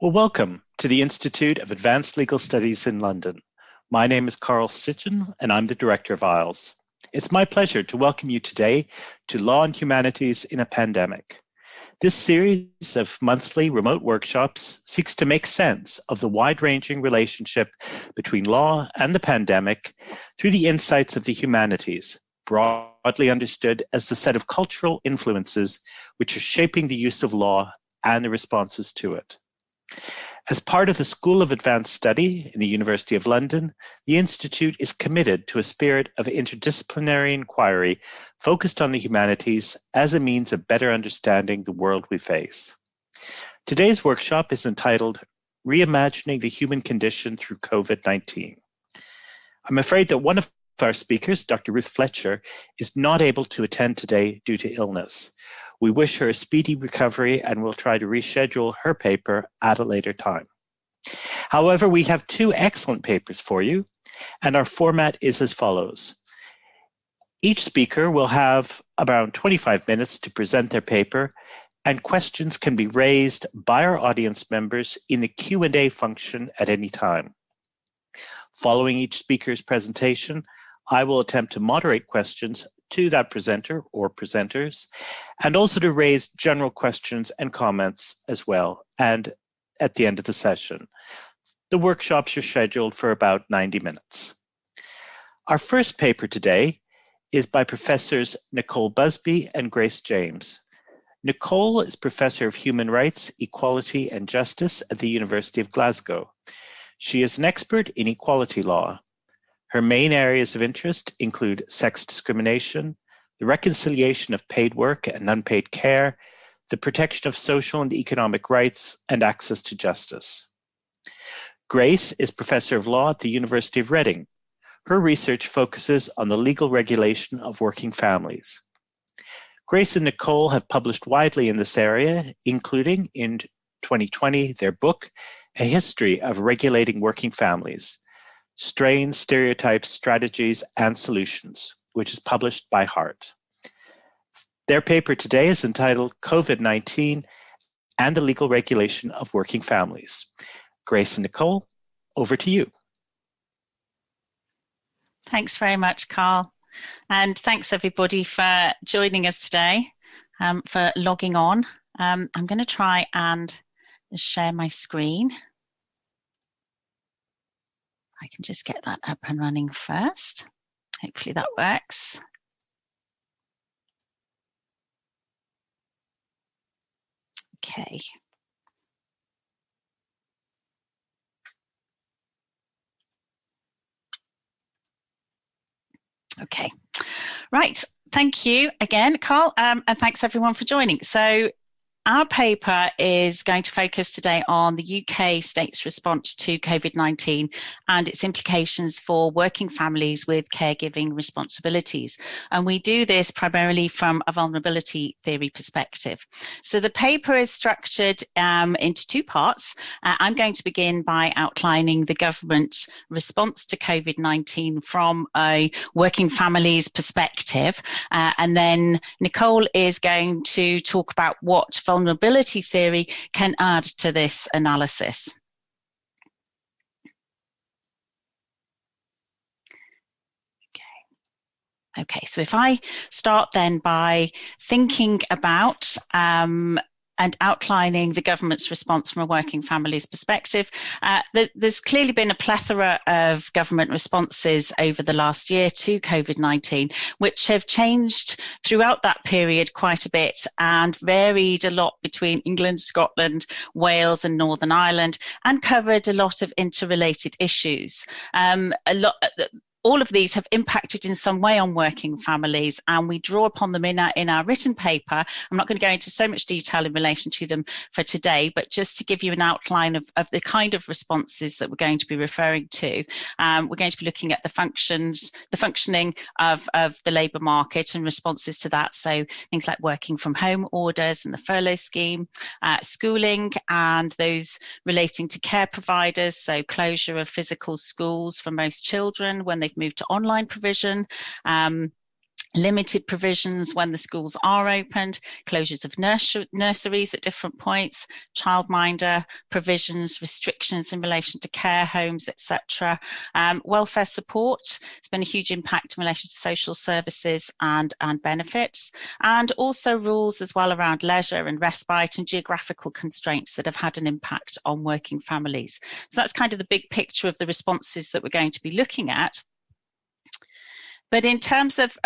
Well, welcome to the Institute of Advanced Legal Studies in London. My name is Carl Stitchen, and I'm the Director of IELTS. It's my pleasure to welcome you today to Law and Humanities in a Pandemic. This series of monthly remote workshops seeks to make sense of the wide-ranging relationship between law and the pandemic through the insights of the humanities, broadly understood as the set of cultural influences which are shaping the use of law and the responses to it. As part of the School of Advanced Study in the University of London, the Institute is committed to a spirit of interdisciplinary inquiry focused on the humanities as a means of better understanding the world we face. Today's workshop is entitled Reimagining the Human Condition Through COVID-19. I'm afraid that one of our speakers, Dr. Ruth Fletcher, is not able to attend today due to illness. We wish her a speedy recovery and will try to reschedule her paper at a later time. However, we have two excellent papers for you, and our format is as follows. Each speaker will have around 25 minutes to present their paper, and questions can be raised by our audience members in the Q&A function at any time. Following each speaker's presentation, I will attempt to moderate questions to that presenter or presenters, and also to raise general questions and comments as well, and at the end of the session. The workshops are scheduled for about 90 minutes. Our first paper today is by Professors Nicole Busby and Grace James. Nicole is Professor of Human Rights, Equality and Justice at the University of Glasgow. She is an expert in equality law. Her main areas of interest include sex discrimination, the reconciliation of paid work and unpaid care, the protection of social and economic rights, and access to justice. Grace is Professor of Law at the University of Reading. Her research focuses on the legal regulation of working families. Grace and Nicole have published widely in this area, including in 2020 their book, A History of Regulating Working Families, Strains, Stereotypes, Strategies, and Solutions, which is published by Hart. Their paper today is entitled COVID-19 and the Legal Regulation of Working Families. Grace and Nicole, over to you. Thanks very much, Carl. And thanks everybody for joining us today, for logging on. I'm going to try and share my screen. I can just get that up and running first. Hopefully that works. Okay. Okay. Right. Thank you again, Carl, and thanks everyone for joining. So our paper is going to focus today on the UK state's response to COVID-19 and its implications for working families with caregiving responsibilities. And we do this primarily from a vulnerability theory perspective. So the paper is structured into two parts. I'm going to begin by outlining the government response to COVID-19 from a working families perspective. And then Nicole is going to talk about what vulnerability theory can add to this analysis. Okay, so if I start then by thinking about and outlining the government's response from a working families perspective. There's clearly been a plethora of government responses over the last year to COVID-19, which have changed throughout that period quite a bit and varied a lot between England, Scotland, Wales and Northern Ireland, and covered a lot of interrelated issues. All of these have impacted in some way on working families, and we draw upon them in our written paper. I'm not going to go into so much detail in relation to them for today, but just to give you an outline of the kind of responses that we're going to be referring to. We're going to be looking at the functioning of the labour market and responses to that. So things like working from home orders and the furlough scheme, schooling and those relating to care providers, so closure of physical schools for most children when they've moved to online provision, limited provisions when the schools are opened, closures of nurseries at different points, childminder provisions, restrictions in relation to care homes, etc. Welfare support, it's been a huge impact in relation to social services and benefits, and also rules as well around leisure and respite and geographical constraints that have had an impact on working families. So that's kind of the big picture of the responses that we're going to be looking at. But in terms of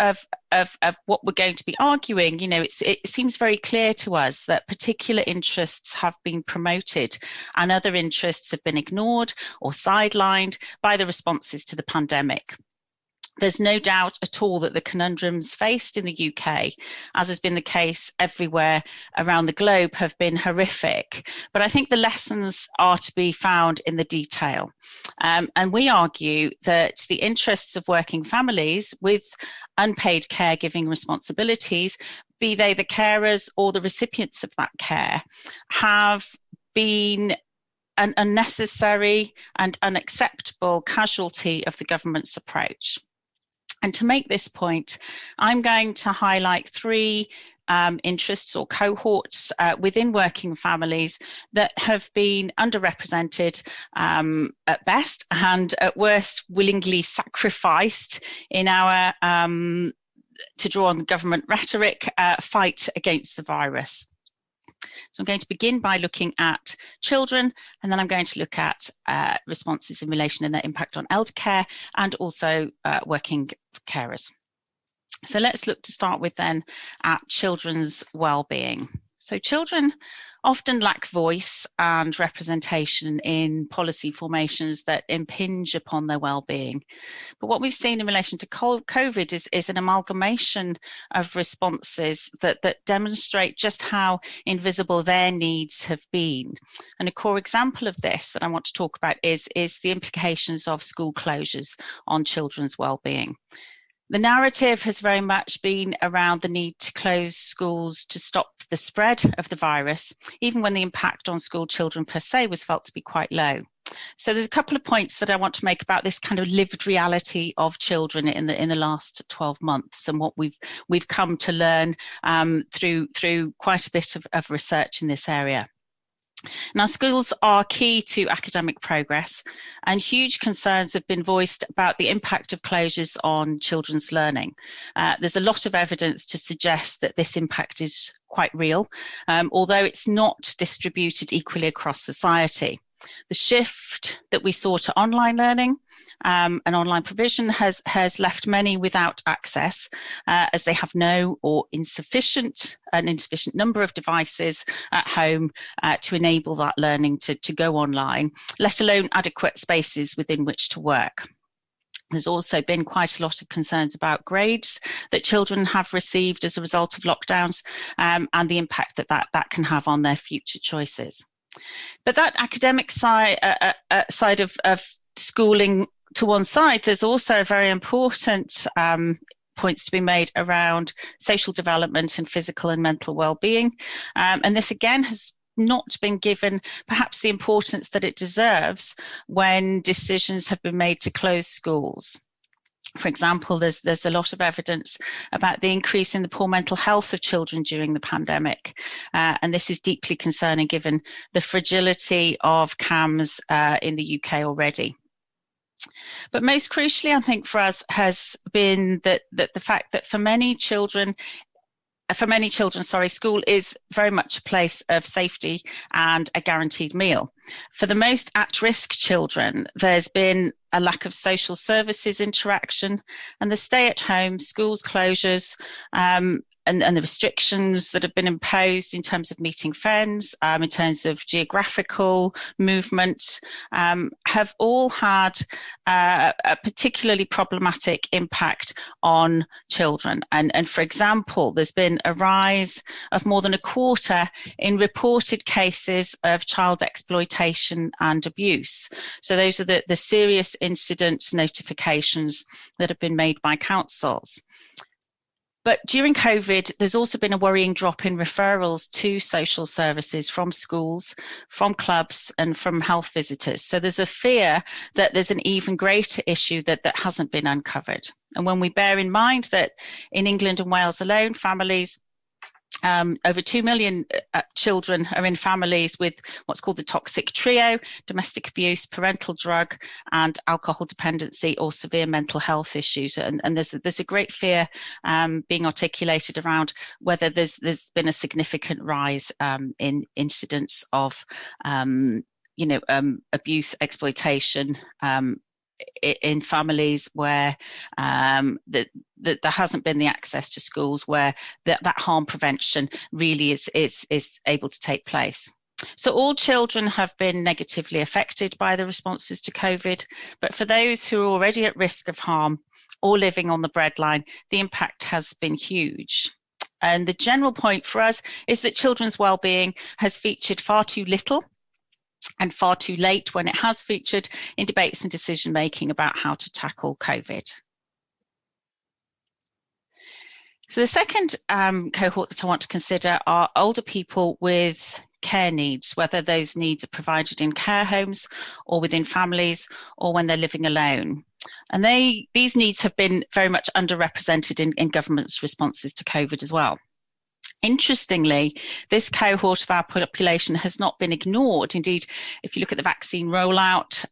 what we're going to be arguing, you know, it seems very clear to us that particular interests have been promoted and other interests have been ignored or sidelined by the responses to the pandemic. There's no doubt at all that the conundrums faced in the UK, as has been the case everywhere around the globe, have been horrific. But I think the lessons are to be found in the detail. And we argue that the interests of working families with unpaid caregiving responsibilities, be they the carers or the recipients of that care, have been an unnecessary and unacceptable casualty of the government's approach. And to make this point, I'm going to highlight three interests or cohorts within working families that have been underrepresented at best and at worst willingly sacrificed in our, to draw on the government rhetoric, fight against the virus. So I'm going to begin by looking at children, and then I'm going to look at responses in relation and their impact on eldercare and also working carers. So let's look to start with then at children's well-being. So children often lack voice and representation in policy formations that impinge upon their well-being. But what we've seen in relation to COVID is an amalgamation of responses that demonstrate just how invisible their needs have been. And a core example of this that I want to talk about is the implications of school closures on children's well-being. The narrative has very much been around the need to close schools to stop the spread of the virus, even when the impact on school children per se was felt to be quite low. So there's a couple of points that I want to make about this kind of lived reality of children in the last 12 months and what we've come to learn through quite a bit of research in this area. Now, schools are key to academic progress, and huge concerns have been voiced about the impact of closures on children's learning. There's a lot of evidence to suggest that this impact is quite real, although it's not distributed equally across society. The shift that we saw to online learning and online provision has left many without access as they have no or insufficient number of devices at home to enable that learning to go online, let alone adequate spaces within which to work. There's also been quite a lot of concerns about grades that children have received as a result of lockdowns and the impact that can have on their future choices. But that academic side of schooling to one side, there's also very important points to be made around social development and physical and mental well-being. And this again has not been given perhaps the importance that it deserves when decisions have been made to close schools. For example, there's a lot of evidence about the increase in the poor mental health of children during the pandemic. And this is deeply concerning given the fragility of CAMHS in the UK already. But most crucially, I think for us has been that the fact that for many children, school is very much a place of safety and a guaranteed meal. For the most at-risk children, there's been a lack of social services interaction, and the stay-at-home, schools closures, and the restrictions that have been imposed in terms of meeting friends, in terms of geographical movement, have all had a particularly problematic impact on children. And for example, there's been a rise of more than a quarter in reported cases of child exploitation and abuse. So those are the serious incident notifications that have been made by councils. But during COVID, there's also been a worrying drop in referrals to social services from schools, from clubs, and from health visitors. So there's a fear that there's an even greater issue that hasn't been uncovered. And when we bear in mind that in England and Wales alone, families, over 2 million children are in families with what's called the toxic trio: domestic abuse, parental drug, and alcohol dependency or severe mental health issues. And there's a great fear being articulated around whether there's been a significant rise in incidents of abuse, exploitation, in families where there hasn't been the access to schools where that harm prevention really is able to take place. So all children have been negatively affected by the responses to COVID, but for those who are already at risk of harm or living on the breadline, the impact has been huge. And the general point for us is that children's wellbeing has featured far too little and far too late when it has featured in debates and decision making about how to tackle COVID. So the second cohort that I want to consider are older people with care needs, whether those needs are provided in care homes or within families or when they're living alone. And these needs have been very much underrepresented in government's responses to COVID as well. Interestingly, this cohort of our population has not been ignored. Indeed, if you look at the vaccine rollout,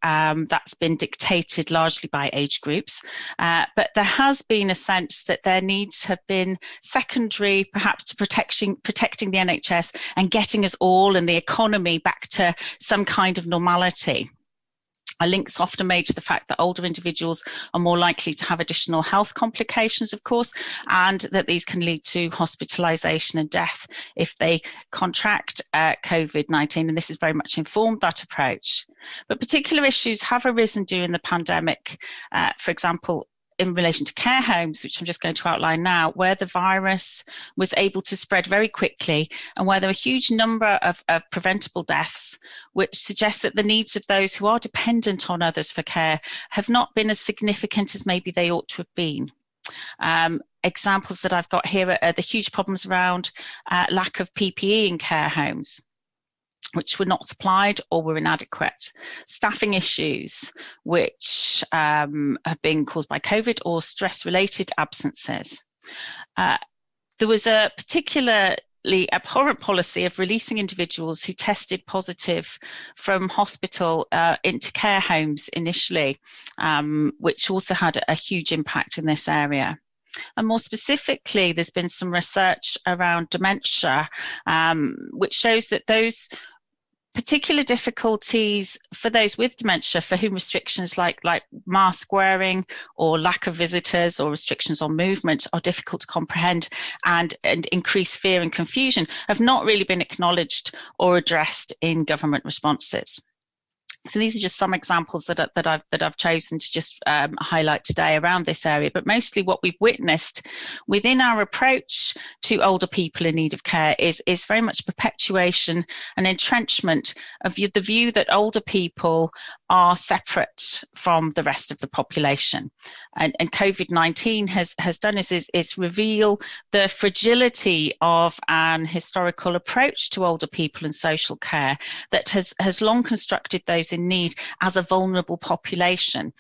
that's been dictated largely by age groups. But there has been a sense that their needs have been secondary, perhaps to protecting the NHS and getting us all and the economy back to some kind of normality. A link's often made to the fact that older individuals are more likely to have additional health complications, of course, and that these can lead to hospitalisation and death if they contract COVID-19, and this has very much informed that approach. But particular issues have arisen during the pandemic, for example, in relation to care homes, which I'm just going to outline now, where the virus was able to spread very quickly and where there were a huge number of preventable deaths, which suggests that the needs of those who are dependent on others for care have not been as significant as maybe they ought to have been. Examples that I've got here are the huge problems around lack of PPE in care homes, which were not supplied or were inadequate, staffing issues, which have been caused by COVID, or stress-related absences. There was a particularly abhorrent policy of releasing individuals who tested positive from hospital into care homes initially, which also had a huge impact in this area. And more specifically, there's been some research around dementia, which shows that those particular difficulties for those with dementia for whom restrictions like mask wearing or lack of visitors or restrictions on movement are difficult to comprehend and increase fear and confusion have not really been acknowledged or addressed in government responses. So these are just some examples that I've chosen to just highlight today around this area, but mostly what we've witnessed within our approach to older people in need of care is very much perpetuation and entrenchment of the view that older people are separate from the rest of the population. And COVID-19 has done is reveal the fragility of an historical approach to older people and social care that has long constructed those in need as a vulnerable population,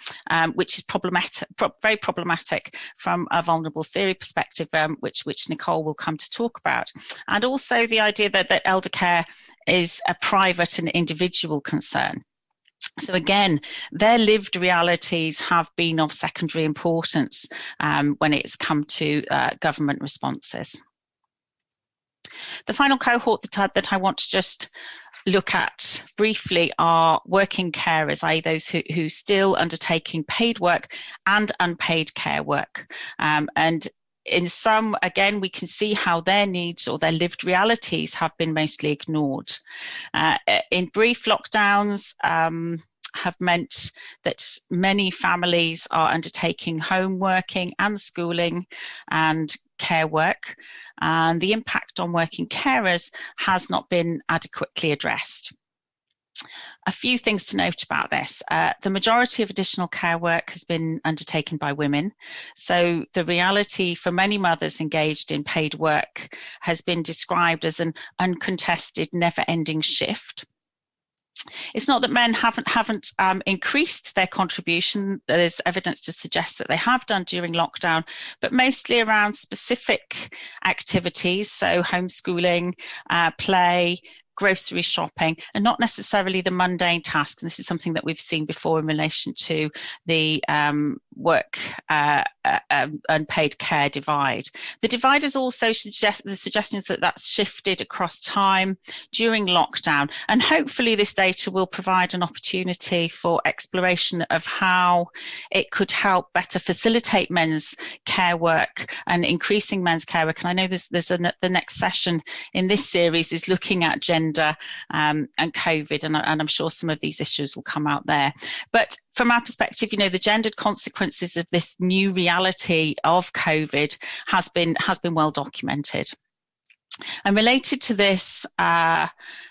which is very problematic from a vulnerable theory perspective, which Nicole will come to talk about. And also the idea that elder care is a private and individual concern. So again, their lived realities have been of secondary importance when it's come to government responses. The final cohort that I want to just look at briefly are working carers, i.e. those who still undertaking paid work and unpaid care work. And in some, again, we can see how their needs or their lived realities have been mostly ignored. In brief, lockdowns have meant that many families are undertaking home working and schooling and care work, and the impact on working carers has not been adequately addressed. A few things to note about this. The majority of additional care work has been undertaken by women. So the reality for many mothers engaged in paid work has been described as an uncontested, never-ending shift. It's not that men haven't increased their contribution. There's evidence to suggest that they have done during lockdown, but mostly around specific activities, so homeschooling, play, grocery shopping, and not necessarily the mundane tasks. And this is something that we've seen before in relation to the work unpaid care divide. The divide is also the suggestions that that's shifted across time during lockdown, and hopefully this data will provide an opportunity for exploration of how it could help better facilitate men's care work and increasing men's care work. And I know the next session in this series is looking at gender and COVID, and I'm sure some of these issues will come out there. But from our perspective, the gendered consequences of this new reality of COVID has been well documented. And related to this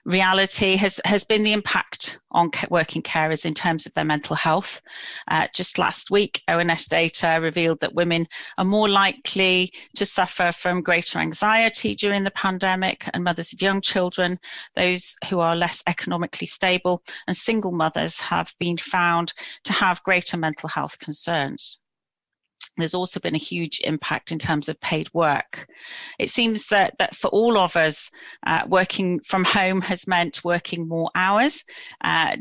reality has been the impact on working carers in terms of their mental health. Just last week, ONS data revealed that women are more likely to suffer from greater anxiety during the pandemic, and mothers of young children, those who are less economically stable, and single mothers have been found to have greater mental health concerns. There's also been a huge impact in terms of paid work. It seems that for all of us, working from home has meant working more hours.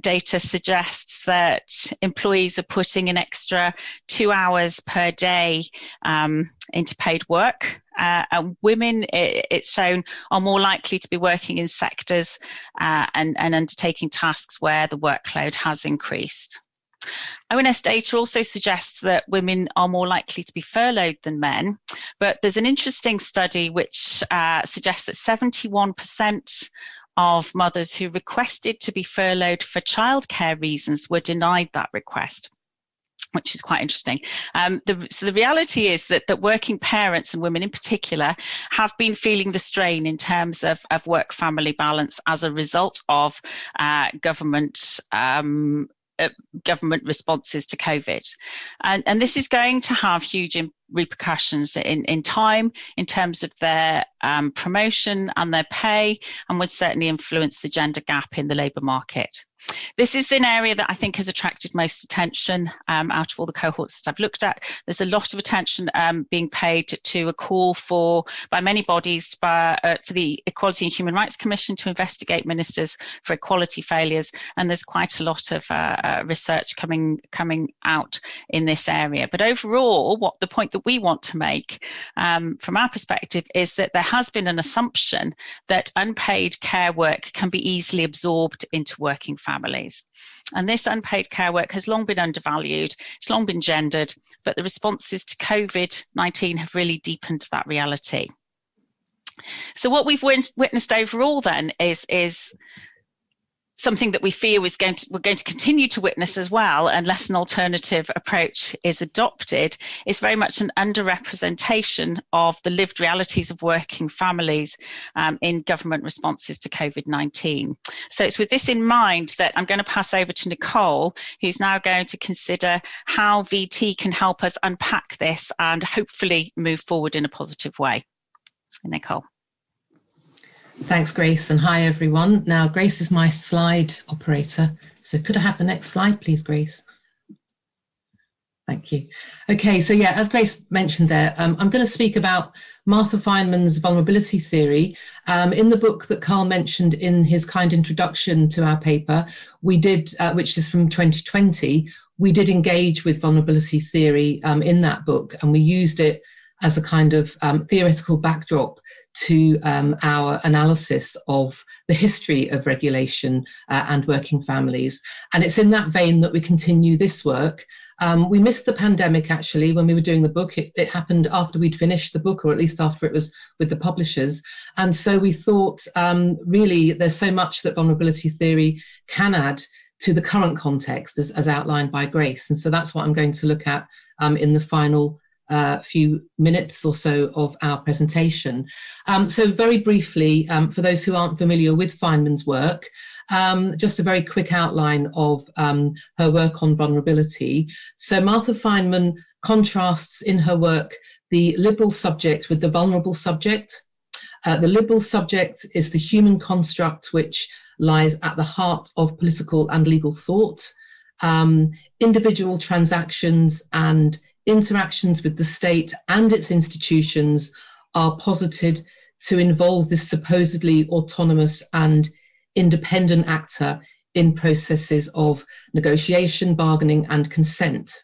Data suggests that employees are putting an extra 2 hours per day into paid work. And women, it's shown, are more likely to be working in sectors and undertaking tasks where the workload has increased. ONS data also suggests that women are more likely to be furloughed than men, but there's an interesting study which suggests that 71% of mothers who requested to be furloughed for childcare reasons were denied that request, which is quite interesting. So the reality is that working parents, and women in particular, have been feeling the strain in terms of work-family balance as a result of government responses to COVID. And this is going to have huge repercussions in time, in terms of their promotion and their pay, and would certainly influence the gender gap in the labour market. This is an area that I think has attracted most attention out of all the cohorts that I've looked at. There's a lot of attention being paid to a call by many bodies for the Equality and Human Rights Commission to investigate ministers for equality failures, and there's quite a lot of research coming out in this area. But overall, the point that we want to make from our perspective is that there has been an assumption that unpaid care work can be easily absorbed into working families. And this unpaid care work has long been undervalued, it's long been gendered, but the responses to COVID-19 have really deepened that reality. So what we've witnessed overall then is something that we fear we're going to continue to witness as well, unless an alternative approach is adopted, is very much an underrepresentation of the lived realities of working families in government responses to COVID-19. So it's with this in mind that I'm going to pass over to Nicole, who's now going to consider how VT can help us unpack this and hopefully move forward in a positive way. Nicole. Thanks, Grace, and hi, everyone. Now, Grace is my slide operator, so could I have the next slide, please, Grace? Thank you. Okay, so yeah, as Grace mentioned there, I'm going to speak about Martha Feynman's vulnerability theory. In the book that Carl mentioned in his kind introduction to our paper, we did, which is from 2020, we did engage with vulnerability theory in that book, and we used it as a kind of theoretical backdrop to our analysis of the history of regulation and working families. And it's in that vein that we continue this work. We missed the pandemic, actually, when we were doing the book. It happened after we'd finished the book, or at least after it was with the publishers. And so we thought, really, there's so much that vulnerability theory can add to the current context, as outlined by Grace. And so that's what I'm going to look at in the final few minutes or so of our presentation. So very briefly, for those who aren't familiar with Feynman's work, just a very quick outline of her work on vulnerability. So Martha Feynman contrasts in her work the liberal subject with the vulnerable subject. The liberal subject is the human construct which lies at the heart of political and legal thought. Individual transactions and interactions with the state and its institutions are posited to involve this supposedly autonomous and independent actor in processes of negotiation, bargaining, and consent.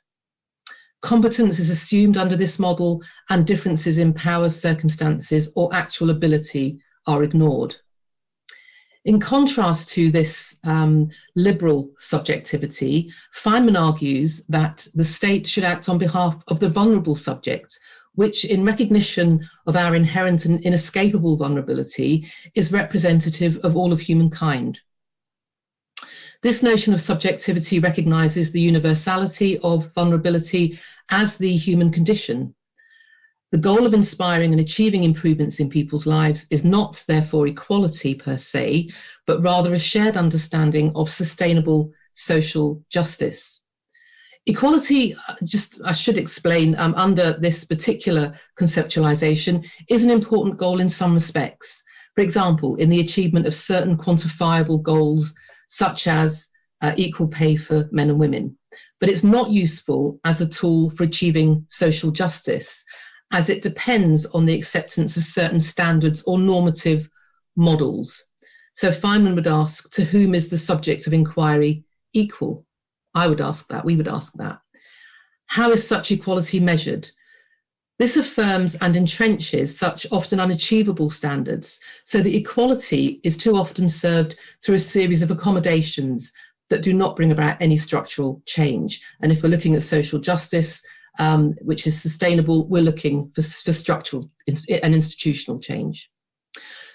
Competence is assumed under this model, and differences in power, circumstances, or actual ability are ignored. In contrast to this liberal subjectivity, Feynman argues that the state should act on behalf of the vulnerable subject, which, in recognition of our inherent and inescapable vulnerability, is representative of all of humankind. This notion of subjectivity recognizes the universality of vulnerability as the human condition. The goal of inspiring and achieving improvements in people's lives is not, therefore, equality per se, but rather a shared understanding of sustainable social justice. Equality, I should explain, under this particular conceptualization, is an important goal in some respects. For example, in the achievement of certain quantifiable goals, such as equal pay for men and women. But it's not useful as a tool for achieving social justice, as it depends on the acceptance of certain standards or normative models. So Feynman would ask, to whom is the subject of inquiry equal? I would ask that, we would ask that. How is such equality measured? This affirms and entrenches such often unachievable standards, so that equality is too often served through a series of accommodations that do not bring about any structural change. And if we're looking at social justice, which is sustainable, we're looking for structural and institutional change.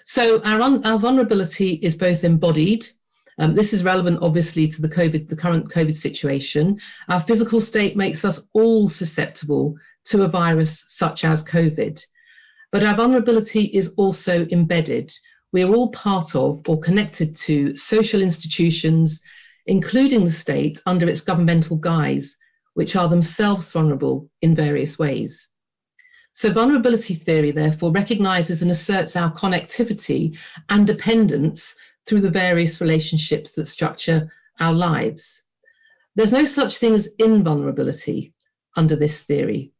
So our vulnerability is both embodied. This is relevant, obviously, to the current COVID situation. Our physical state makes us all susceptible to a virus such as COVID. But our vulnerability is also embedded. We are all part of or connected to social institutions, including the state under its governmental guise, which are themselves vulnerable in various ways. So vulnerability theory, therefore, recognizes and asserts our connectivity and dependence through the various relationships that structure our lives. There's no such thing as invulnerability under this theory.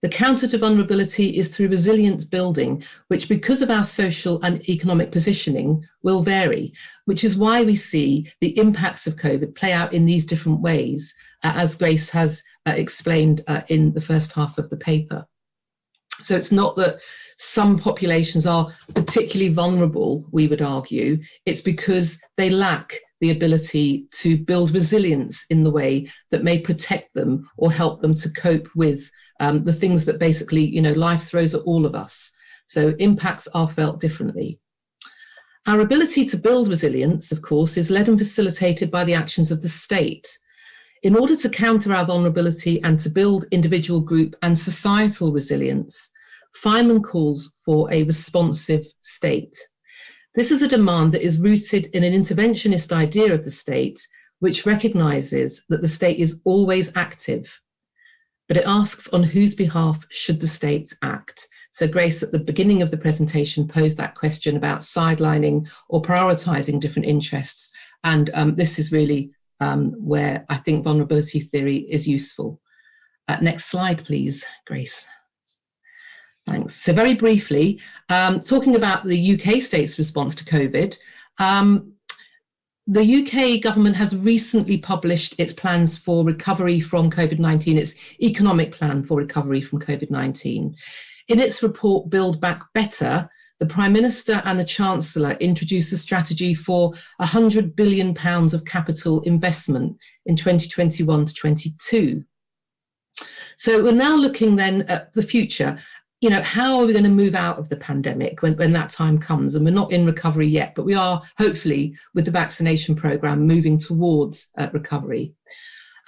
The counter to vulnerability is through resilience building, which, because of our social and economic positioning, will vary, which is why we see the impacts of COVID play out in these different ways, as Grace has explained in the first half of the paper. So it's not that some populations are particularly vulnerable, we would argue. It's because they lack the ability to build resilience in the way that may protect them or help them to cope with the things that basically, life throws at all of us. So impacts are felt differently. Our ability to build resilience, of course, is led and facilitated by the actions of the state. In order to counter our vulnerability and to build individual, group and societal resilience, Feynman calls for a responsive state. This is a demand that is rooted in an interventionist idea of the state, which recognizes that the state is always active, but it asks on whose behalf should the state act. So Grace, at the beginning of the presentation, posed that question about sidelining or prioritizing different interests. And this is really where I think vulnerability theory is useful. Next slide, please, Grace. Thanks. So very briefly, talking about the UK state's response to COVID, the UK government has recently published its plans for recovery from COVID-19, its economic plan for recovery from COVID-19. In its report, Build Back Better, the Prime Minister and the Chancellor introduced a strategy for £100 billion of capital investment in 2021 to 22. So we're now looking then at the future. How are we going to move out of the pandemic when that time comes? And we're not in recovery yet, but we are hopefully, with the vaccination programme, moving towards recovery.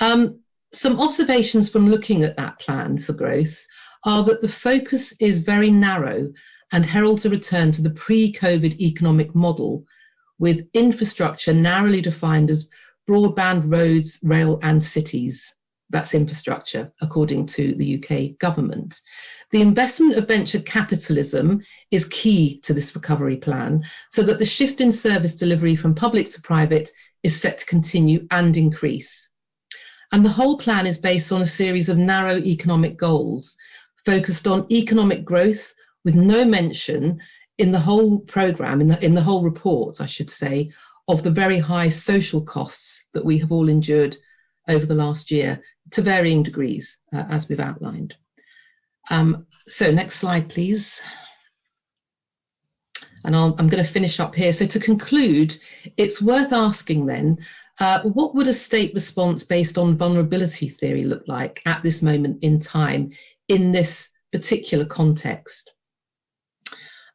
Some observations from looking at that plan for growth are that the focus is very narrow and heralds a return to the pre-COVID economic model, with infrastructure narrowly defined as broadband, roads, rail and cities. That's infrastructure, according to the UK government. The investment of venture capitalism is key to this recovery plan, so that the shift in service delivery from public to private is set to continue and increase. And the whole plan is based on a series of narrow economic goals, focused on economic growth, with no mention in the whole programme, in the whole report, I should say, of the very high social costs that we have all endured over the last year to varying degrees, as we've outlined. So next slide, please. And I'm going to finish up here. So to conclude, it's worth asking then, what would a state response based on vulnerability theory look like at this moment in time in this particular context?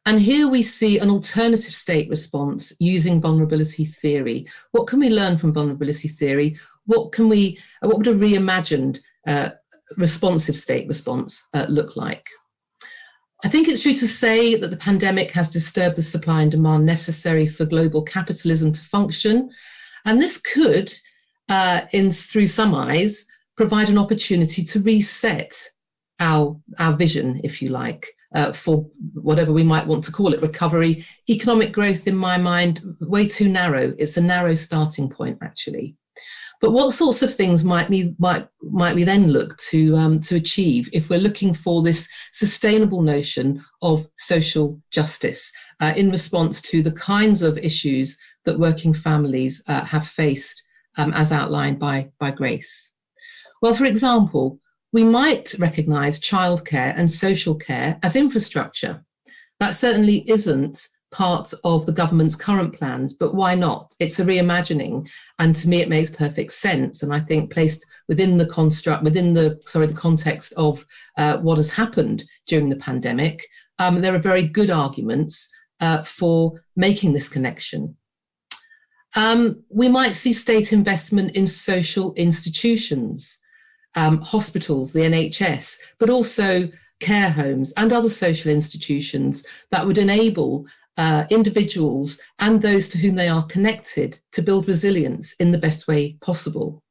And here we see an alternative state response using vulnerability theory. What can we learn from vulnerability theory? What would a reimagined responsive state response look like? I think it's true to say that the pandemic has disturbed the supply and demand necessary for global capitalism to function. And this could, through some eyes, provide an opportunity to reset our vision, if you like, for whatever we might want to call it, recovery. Economic growth, in my mind, way too narrow. It's a narrow starting point, actually. But what sorts of things might we then look to achieve if we're looking for this sustainable notion of social justice in response to the kinds of issues that working families have faced, as outlined by Grace? Well, for example, we might recognise childcare and social care as infrastructure. That certainly isn't part of the government's current plans, but why not? It's a reimagining, and to me it makes perfect sense, and I think placed within the context of what has happened during the pandemic, there are very good arguments for making this connection. We might see state investment in social institutions, hospitals, the NHS, but also care homes and other social institutions that would enable individuals and those to whom they are connected to build resilience in the best way possible.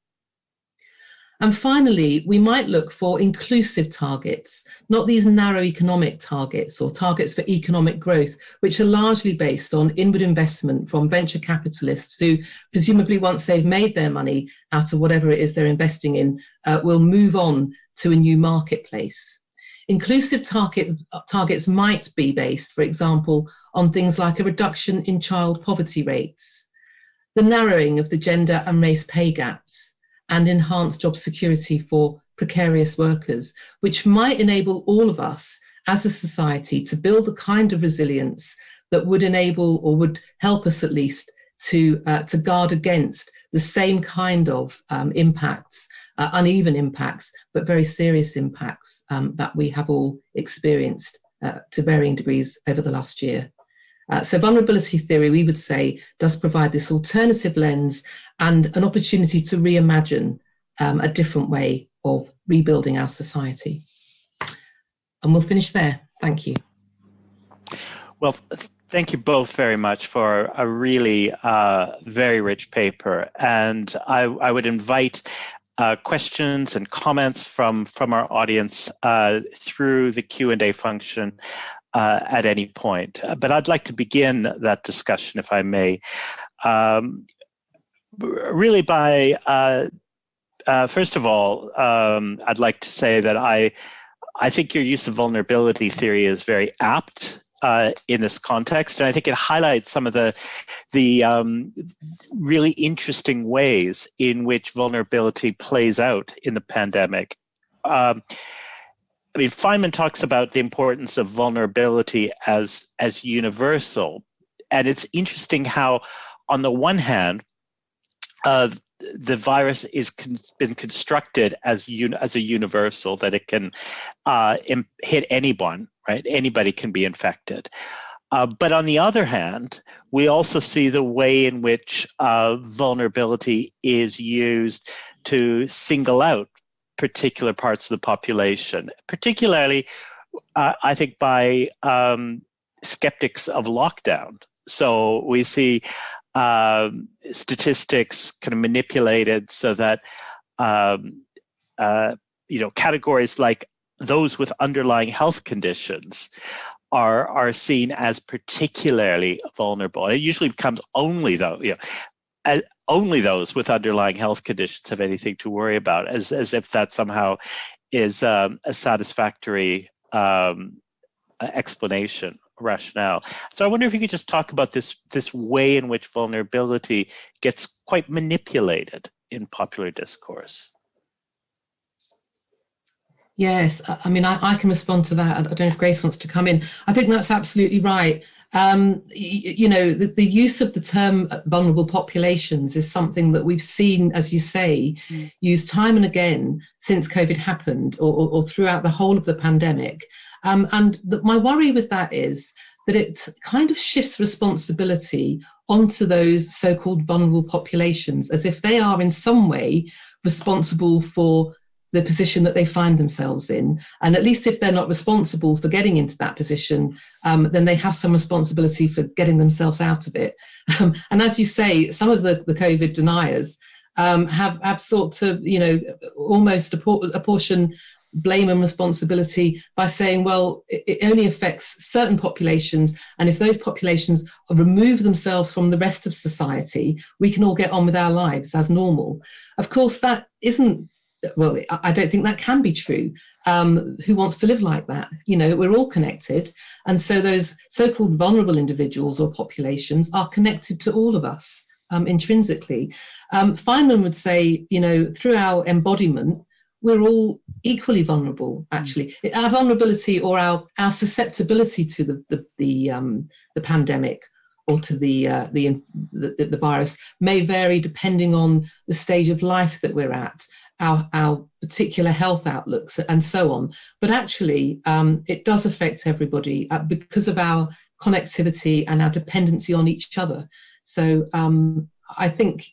And finally, we might look for inclusive targets, not these narrow economic targets or targets for economic growth, which are largely based on inward investment from venture capitalists who, presumably once they've made their money out of whatever it is they're investing in, will move on to a new marketplace. Inclusive targets might be based, for example, on things like a reduction in child poverty rates, the narrowing of the gender and race pay gaps, and enhanced job security for precarious workers, which might enable all of us as a society to build the kind of resilience that would enable, or would help us at least, to guard against the same kind of impacts, uneven impacts, but very serious impacts that we have all experienced to varying degrees over the last year. So vulnerability theory, we would say, does provide this alternative lens and an opportunity to reimagine a different way of rebuilding our society. And we'll finish there. Thank you. Well, thank you both very much for a really very rich paper. And I would invite questions and comments from our audience through the Q&A function at any point. But I'd like to begin that discussion, if I may, really by, first of all, I'd like to say that I think your use of vulnerability theory is very apt in this context, and I think it highlights some of the really interesting ways in which vulnerability plays out in the pandemic. I mean, Feynman talks about the importance of vulnerability as universal, and it's interesting how, on the one hand, the virus is been constructed as a universal, that it can hit anyone, right? Anybody can be infected. But on the other hand, we also see the way in which vulnerability is used to single out particular parts of the population, particularly, I think, by skeptics of lockdown. So we see statistics kind of manipulated so that categories like those with underlying health conditions are seen as particularly vulnerable. It usually becomes only those with underlying health conditions have anything to worry about, as if that somehow is a satisfactory explanation, rationale. So I wonder if you could just talk about this way in which vulnerability gets quite manipulated in popular discourse. Yes, I mean, I can respond to that. I don't know if Grace wants to come in. I think that's absolutely right. The use of the term vulnerable populations is something that we've seen, as you say, used time and again since COVID happened, or throughout the whole of the pandemic. My worry with that is that it kind of shifts responsibility onto those so-called vulnerable populations, as if they are in some way responsible for the position that they find themselves in. And at least if they're not responsible for getting into that position, then they have some responsibility for getting themselves out of it. And as you say, some of the COVID deniers have sought to, almost apportion blame and responsibility by saying, well, it only affects certain populations, and if those populations remove themselves from the rest of society, we can all get on with our lives as normal. Of course, that isn't, well, I don't think that can be true. Who wants to live like that? We're all connected. And so those so-called vulnerable individuals or populations are connected to all of us intrinsically. Feynman would say, through our embodiment, we're all equally vulnerable, actually. Our vulnerability or our susceptibility to the pandemic or to the virus may vary depending on the stage of life that we're at, our particular health outlooks, and so on. But actually, it does affect everybody because of our connectivity and our dependency on each other. So I think,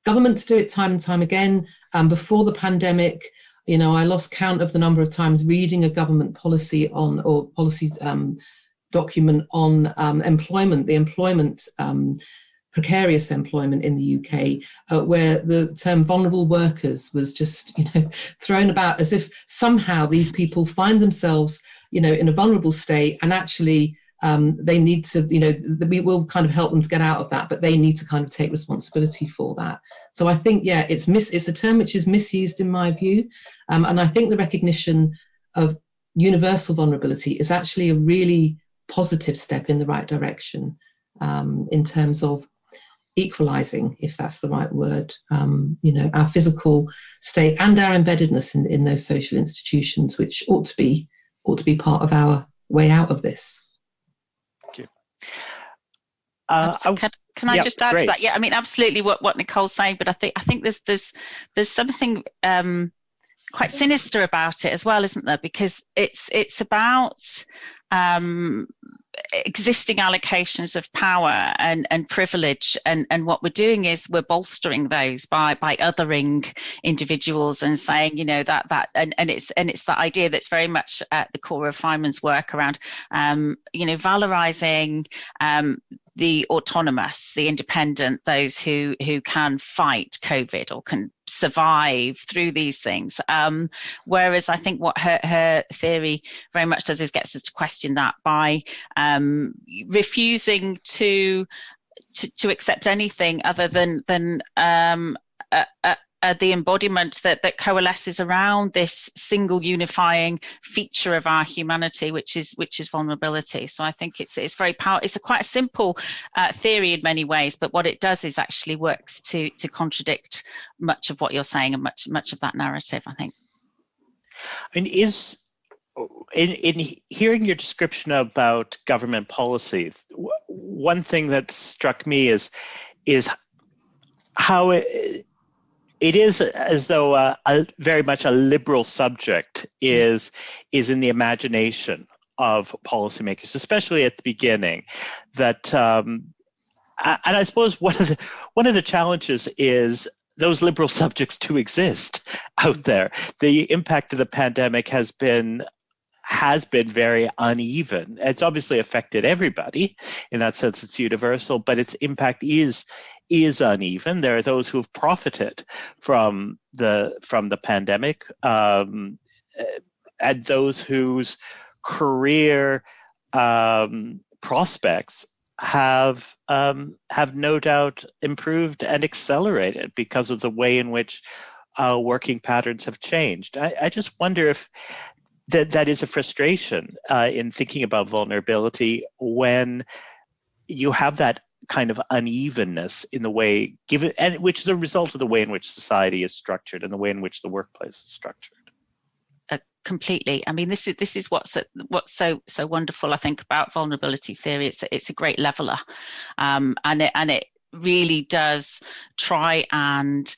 governments do it time and time again. Before the pandemic, I lost count of the number of times reading a government policy document on employment, the employment, precarious employment in the UK, where the term vulnerable workers was just, thrown about as if somehow these people find themselves, in a vulnerable state, and actually they need to, we will kind of help them to get out of that, but they need to kind of take responsibility for that. So I think, it's a term which is misused in my view. And I think the recognition of universal vulnerability is actually a really positive step in the right direction in terms of equalizing, if that's the right word, our physical state and our embeddedness in those social institutions, which ought to be part of our way out of this. Thank you. Can I just add Grace. to that? Yeah, I mean, absolutely what Nicole's saying, but I think there's something quite sinister about it as well, isn't there? Because it's about existing allocations of power and privilege, and what we're doing is we're bolstering those by othering individuals and saying, that it's that idea that's very much at the core of Feynman's work around valorizing the autonomous, the independent, those who can fight COVID or can survive through these things. Whereas I think what her theory very much does is gets us to question that by refusing to accept anything other than the embodiment that coalesces around this single unifying feature of our humanity, which is vulnerability. So I think it's very powerful. It's quite a simple theory in many ways, but what it does is actually works to contradict much of what you're saying and much of that narrative, I think. And in hearing your description about government policy, one thing that struck me is how it is as though very much a liberal subject is in the imagination of policymakers, especially at the beginning. That, and I suppose one of the challenges is those liberal subjects do exist out there. The impact of the pandemic has been very uneven. It's obviously affected everybody. In that sense, it's universal, but its impact is uneven. There are those who have profited from the pandemic, and those whose career prospects have no doubt improved and accelerated because of the way in which working patterns have changed. I just wonder if that is a frustration in thinking about vulnerability when you have that kind of unevenness in the way given, and which is a result of the way in which society is structured and the way in which the workplace is structured. Completely. I mean, this is what's so wonderful, I think, about vulnerability theory. It's a great leveler, and it really does try and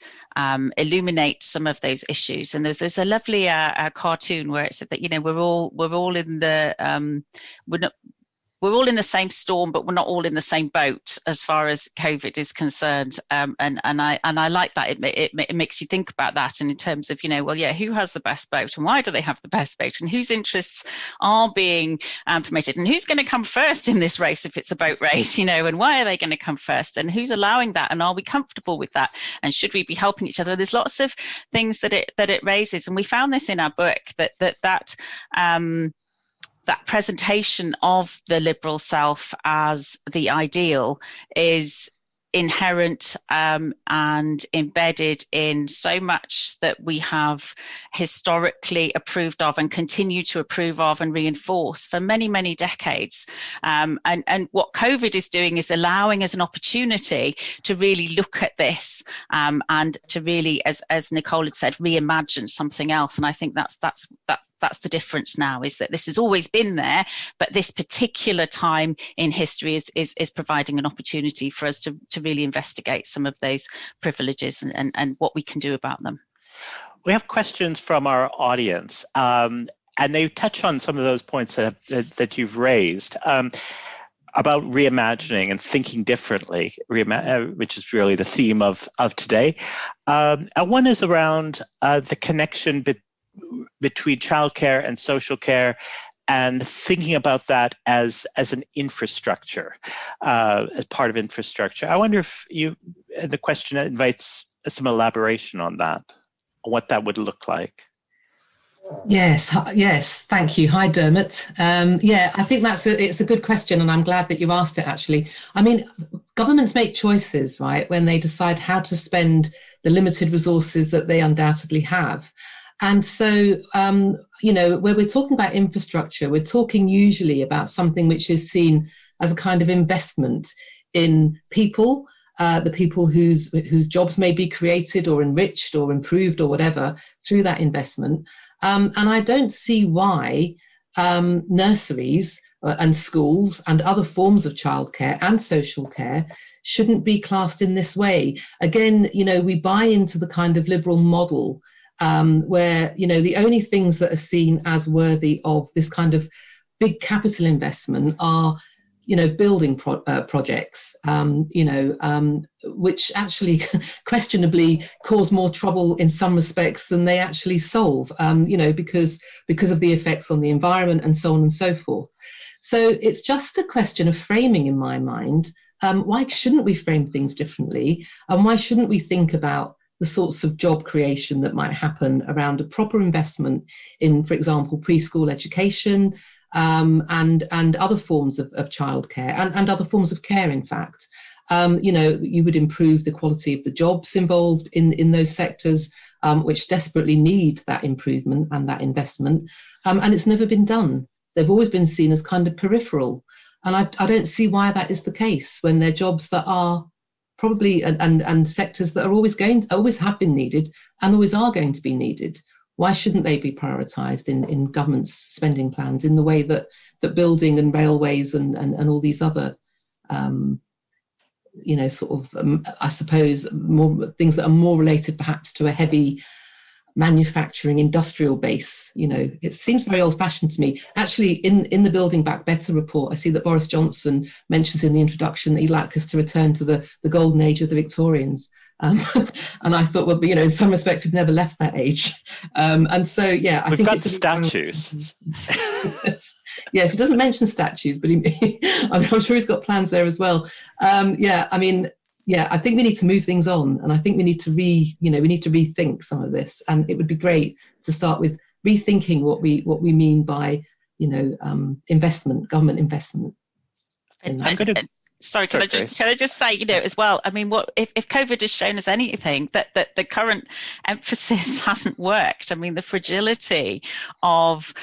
illuminate some of those issues. And there's a lovely cartoon where it said that, you know, we're all in the we're all in the same storm, but we're not all in the same boat as far as COVID is concerned. And I like that. It makes you think about that, and in terms of, you know, well, yeah, who has the best boat, and why do they have the best boat, and whose interests are being promoted, and who's going to come first in this race if it's a boat race, you know, and why are they going to come first, and who's allowing that, and are we comfortable with that, and should we be helping each other? There's lots of things that it raises, and we found this in our book that presentation of the liberal self as the ideal is inherent and embedded in so much that we have historically approved of and continue to approve of and reinforce for many, many decades. And what COVID is doing is allowing us an opportunity to really look at this and to really, as Nicole had said, reimagine something else. And I think that's the difference now, is that this has always been there, but this particular time in history is providing an opportunity for us to really investigate some of those privileges and what we can do about them. We have questions from our audience, and they touch on some of those points that you've raised about reimagining and thinking differently, which is really the theme of today. And one is around the connection between childcare and social care, and thinking about that as an infrastructure, as part of infrastructure. I wonder if the question invites some elaboration on that, on what that would look like. Yes, thank you. Hi, Dermot. I think it's a good question, and I'm glad that you asked it, actually. I mean, governments make choices, right, when they decide how to spend the limited resources that they undoubtedly have. And so, where we're talking about infrastructure, we're talking usually about something which is seen as a kind of investment in people, the people whose jobs may be created or enriched or improved or whatever through that investment. And I don't see why nurseries and schools and other forms of childcare and social care shouldn't be classed in this way. Again, we buy into the kind of liberal model where, the only things that are seen as worthy of this kind of big capital investment are, building projects, which actually questionably cause more trouble in some respects than they actually solve, because of the effects on the environment and so on and so forth. So it's just a question of framing in my mind. Why shouldn't we frame things differently? And why shouldn't we think about the sorts of job creation that might happen around a proper investment in, for example, preschool education, and other forms of childcare and other forms of care, in fact. You would improve the quality of the jobs involved in those sectors, which desperately need that improvement and that investment. And it's never been done. They've always been seen as kind of peripheral. And I don't see why that is the case when they're jobs that are probably and sectors that are always have been needed and always are going to be needed. Why shouldn't they be prioritised in government's spending plans in the way that building and railways and all these other, I suppose, more things that are more related perhaps to a heavy manufacturing industrial base. It seems very old-fashioned to me. Actually, in the Building Back Better report, I see that Boris Johnson mentions in the introduction that he'd like us to return to the golden age of the Victorians. And I thought, well, in some respects, we've never left that age. And so, yeah, I We've think got it's the statues. Yes, he doesn't mention statues, but I'm sure he's got plans there as well. I think we need to move things on, and I think we need to rethink some of this. And it would be great to start with rethinking what we mean by, investment, government investment. Sorry, can I just say, as well, I mean, what if COVID has shown us anything, that the current emphasis hasn't worked. I mean, the fragility of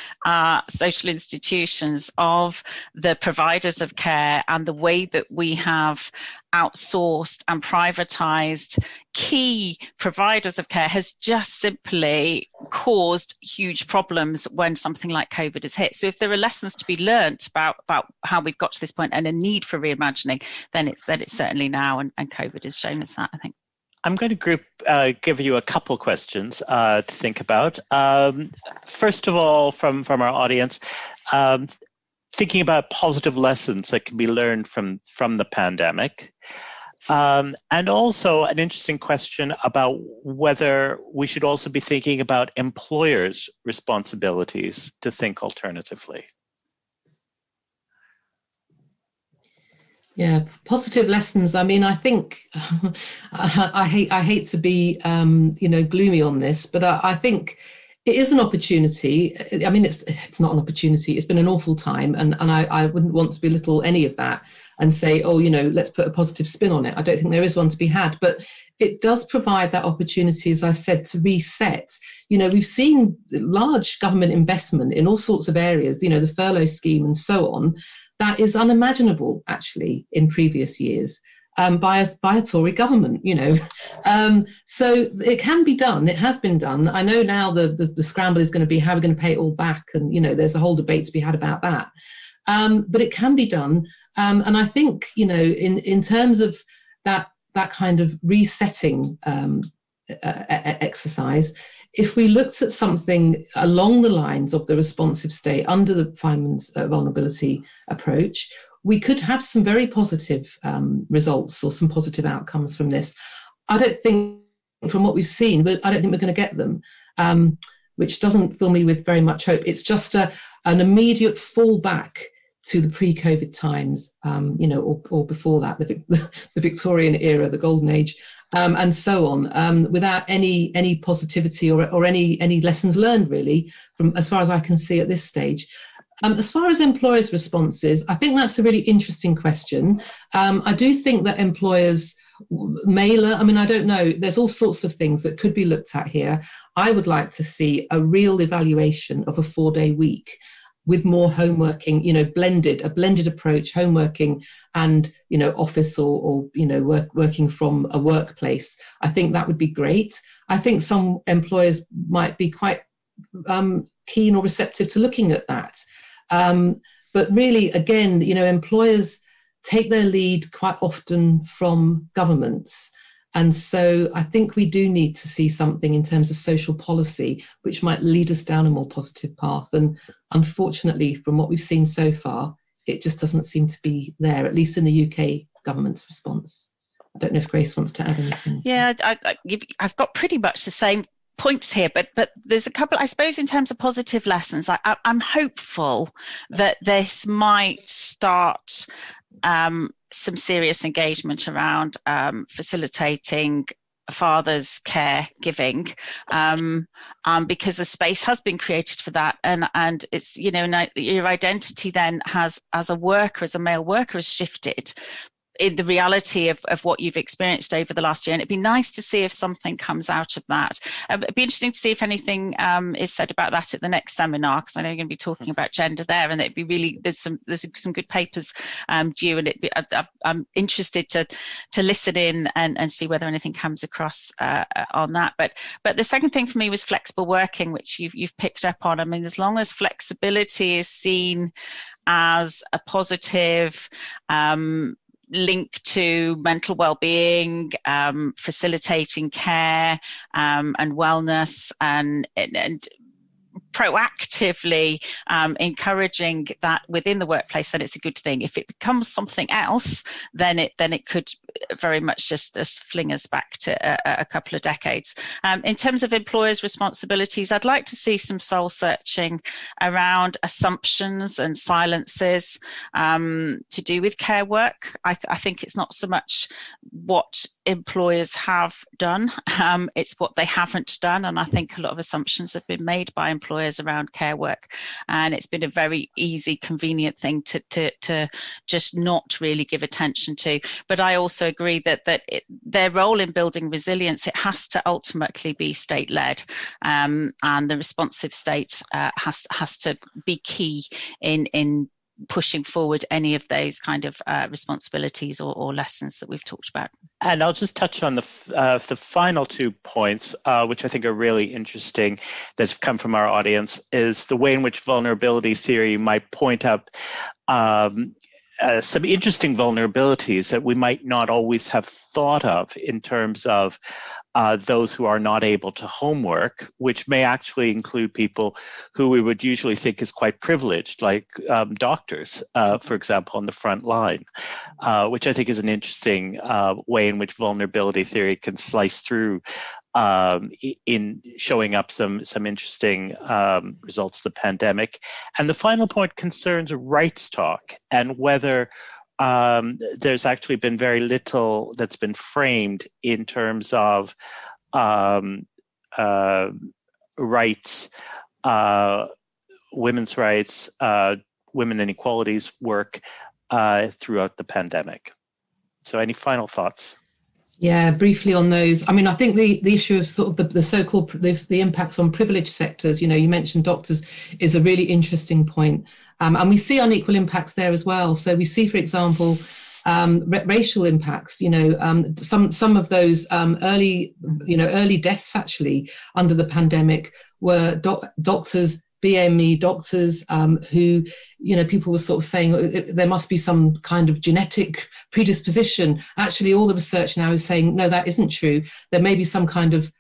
social institutions, of the providers of care, and the way that we have outsourced and privatized key providers of care has just simply caused huge problems when something like COVID has hit. So if there are lessons to be learnt about how we've got to this point and a need for reimagining, then it's certainly now, and COVID has shown us that, I think. I'm going to give you a couple questions to think about. First of all, from our audience, thinking about positive lessons that can be learned from the pandemic. And also an interesting question about whether we should also be thinking about employers' responsibilities to think alternatively. Yeah, positive lessons. I mean, I think I hate to be gloomy on this, but I think it is an opportunity. I mean, it's not an opportunity. It's been an awful time, and I wouldn't want to belittle any of that and say, oh, let's put a positive spin on it. I don't think there is one to be had, but it does provide that opportunity, as I said, to reset. We've seen large government investment in all sorts of areas, the furlough scheme and so on. That is unimaginable, actually, in previous years by a Tory government, So it can be done. It has been done. I know now the scramble is going to be how we're going to pay it all back. And, there's a whole debate to be had about that. But it can be done. And I think, in terms of that kind of resetting exercise, if we looked at something along the lines of the responsive state under the Feynman's vulnerability approach, we could have some very positive results or some positive outcomes from this. I don't think, from what we've seen, but I don't think we're going to get them, which doesn't fill me with very much hope. It's just an immediate fallback to the pre-COVID times, or before that, the Victorian era, the golden age, and so on, without any positivity or any lessons learned, really, from as far as I can see at this stage. As far as employers' responses, I think that's a really interesting question. I do think that employers I mean, I don't know, there's all sorts of things that could be looked at here. I would like to see a real evaluation of a 4-day week with more homeworking, a blended approach, homeworking and, office or working from a workplace. I think that would be great. I think some employers might be quite keen or receptive to looking at that. But really, again, employers take their lead quite often from governments. And so I think we do need to see something in terms of social policy, which might lead us down a more positive path. And unfortunately, from what we've seen so far, it just doesn't seem to be there, at least in the UK government's response. I don't know if Grace wants to add anything. Yeah, I've got pretty much the same points here, but there's a couple, I suppose, in terms of positive lessons. I'm hopeful that this might start some serious engagement around facilitating father's care giving, because a space has been created for that, and it's your identity then as a worker, as a male worker, has shifted in the reality of what you've experienced over the last year. And it'd be nice to see if something comes out of that. It'd be interesting to see if anything is said about that at the next seminar, because I know you're going to be talking about gender there, and it'd be really, there's some good papers due, and I'm interested to listen in and see whether anything comes across on that. But the second thing for me was flexible working, which you've picked up on. I mean, as long as flexibility is seen as a positive link to mental well-being, facilitating care and wellness, and proactively encouraging that within the workplace, then it's a good thing. If it becomes something else, then it could very much just fling us back to a couple of decades. In terms of employers' responsibilities, I'd like to see some soul searching around assumptions and silences to do with care work. I think it's not so much what employers have done, it's what they haven't done. And I think a lot of assumptions have been made by employers around care work. And it's been a very easy, convenient thing to just not really give attention to. But I also agree that their role in building resilience, it has to ultimately be state-led, and the responsive state has to be key in pushing forward any of those kind of responsibilities or lessons that we've talked about. And I'll just touch on the final 2 points, which I think are really interesting, that's come from our audience, is the way in which vulnerability theory might point up some interesting vulnerabilities that we might not always have thought of in terms of those who are not able to homework, which may actually include people who we would usually think is quite privileged, like doctors, for example, on the front line, which I think is an interesting way in which vulnerability theory can slice through in showing up some interesting results of the pandemic. And the final point concerns rights talk and whether there's actually been very little that's been framed in terms of rights, women's rights, women inequalities work throughout the pandemic. So any final thoughts? Yeah, briefly on those. I mean, I think the issue of sort of the so-called the impacts on privileged sectors, you mentioned doctors, is a really interesting point. And we see unequal impacts there as well. So we see, for example, racial impacts, some of those early deaths actually under the pandemic were doctors, BME doctors who, people were sort of saying there must be some kind of genetic predisposition. Actually, all the research now is saying, no, that isn't true. There may be some kind of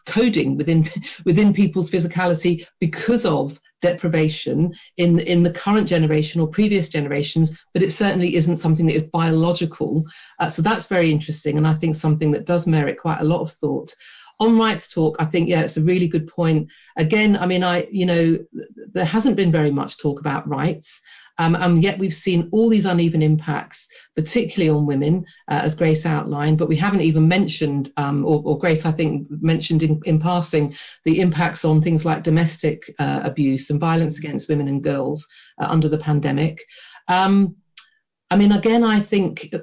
coding within people's physicality because of deprivation in the current generation or previous generations, but it certainly isn't something that is biological. So that's very interesting, and I think something that does merit quite a lot of thought. On rights talk, I think, it's a really good point. Again, I mean, there hasn't been very much talk about rights, and yet we've seen all these uneven impacts, particularly on women, as Grace outlined, but we haven't even mentioned, or Grace, I think, mentioned in passing, the impacts on things like domestic abuse and violence against women and girls under the pandemic. I mean, again, I think,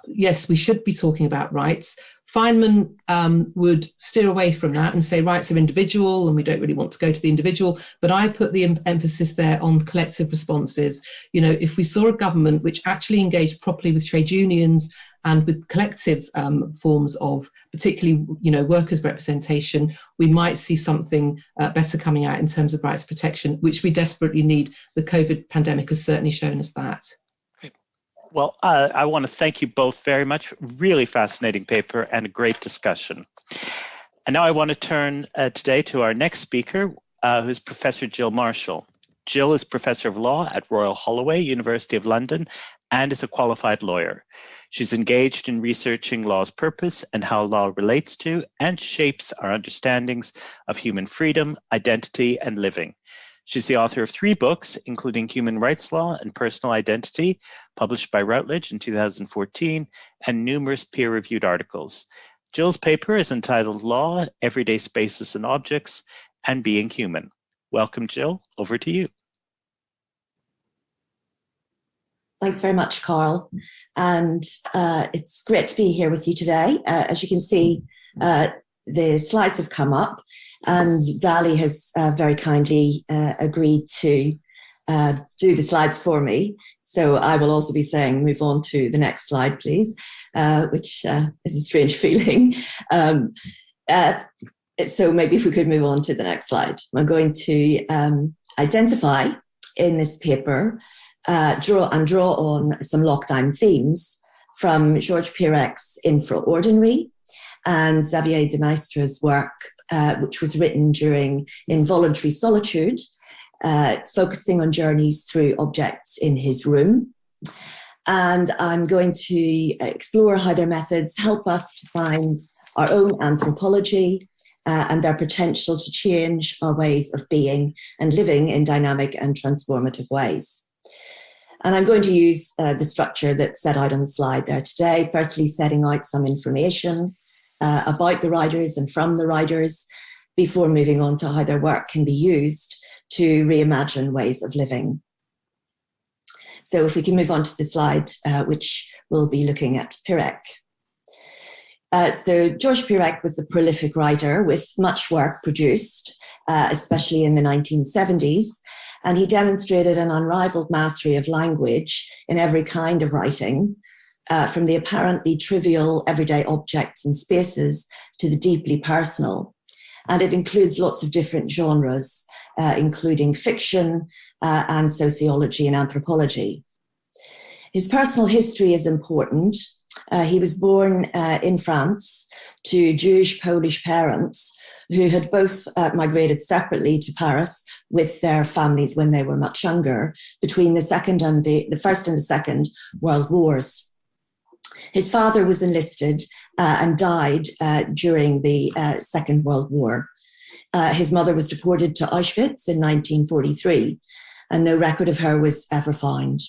yes, we should be talking about rights. Feynman would steer away from that and say rights are individual and we don't really want to go to the individual. But I put the emphasis there on collective responses. If we saw a government which actually engaged properly with trade unions and with collective forms of particularly, workers' representation, we might see something better coming out in terms of rights protection, which we desperately need. The COVID pandemic has certainly shown us that. Well, I want to thank you both very much. Really fascinating paper and a great discussion. And now I want to turn today to our next speaker, who's Professor Jill Marshall. Jill is Professor of Law at Royal Holloway, University of London, and is a qualified lawyer. She's engaged in researching law's purpose and how law relates to and shapes our understandings of human freedom, identity, and living. She's the author of 3 books, including Human Rights Law and Personal Identity, published by Routledge in 2014, and numerous peer-reviewed articles. Jill's paper is entitled Law, Everyday Spaces and Objects, and Being Human. Welcome, Jill. Over to you. Thanks very much, Carl. And it's great to be here with you today. As you can see, the slides have come up. And Dali has very kindly agreed to do the slides for me. So I will also be saying, move on to the next slide, please, which is a strange feeling. So maybe if we could move on to the next slide. I'm going to identify in this paper, draw on some lockdown themes from Georges Perec's Infraordinary and Xavier de Maistre's work, which was written during involuntary solitude, focusing on journeys through objects in his room. And I'm going to explore how their methods help us to find our own anthropology and their potential to change our ways of being and living in dynamic and transformative ways. And I'm going to use the structure that's set out on the slide there today, firstly setting out some information about the writers and from the writers, before moving on to how their work can be used to reimagine ways of living. So if we can move on to the slide, which we'll be looking at Pirec. So Georges Pirec was a prolific writer with much work produced, especially in the 1970s, and he demonstrated an unrivaled mastery of language in every kind of writing, from the apparently trivial everyday objects and spaces to the deeply personal. And it includes lots of different genres, including fiction and sociology and anthropology. His personal history is important. He was born in France to Jewish-Polish parents who had both migrated separately to Paris with their families when they were much younger, between the First and the Second World Wars. His father was enlisted and died during the Second World War. His mother was deported to Auschwitz in 1943, and no record of her was ever found.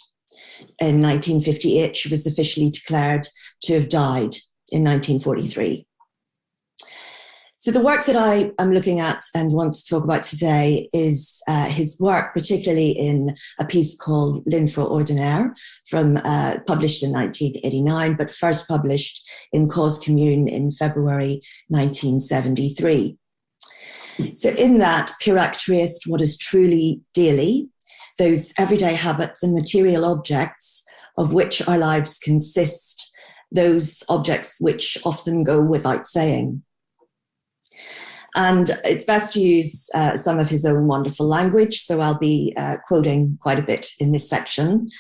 In 1958, she was officially declared to have died in 1943. So the work that I am looking at and want to talk about today is his work, particularly in a piece called L'Infraordinaire, published in 1989, but first published in Cause Commune in February 1973. So in that, Pirec traced what is truly daily, those everyday habits and material objects of which our lives consist, those objects which often go without saying. And it's best to use some of his own wonderful language, so I'll be quoting quite a bit in this section.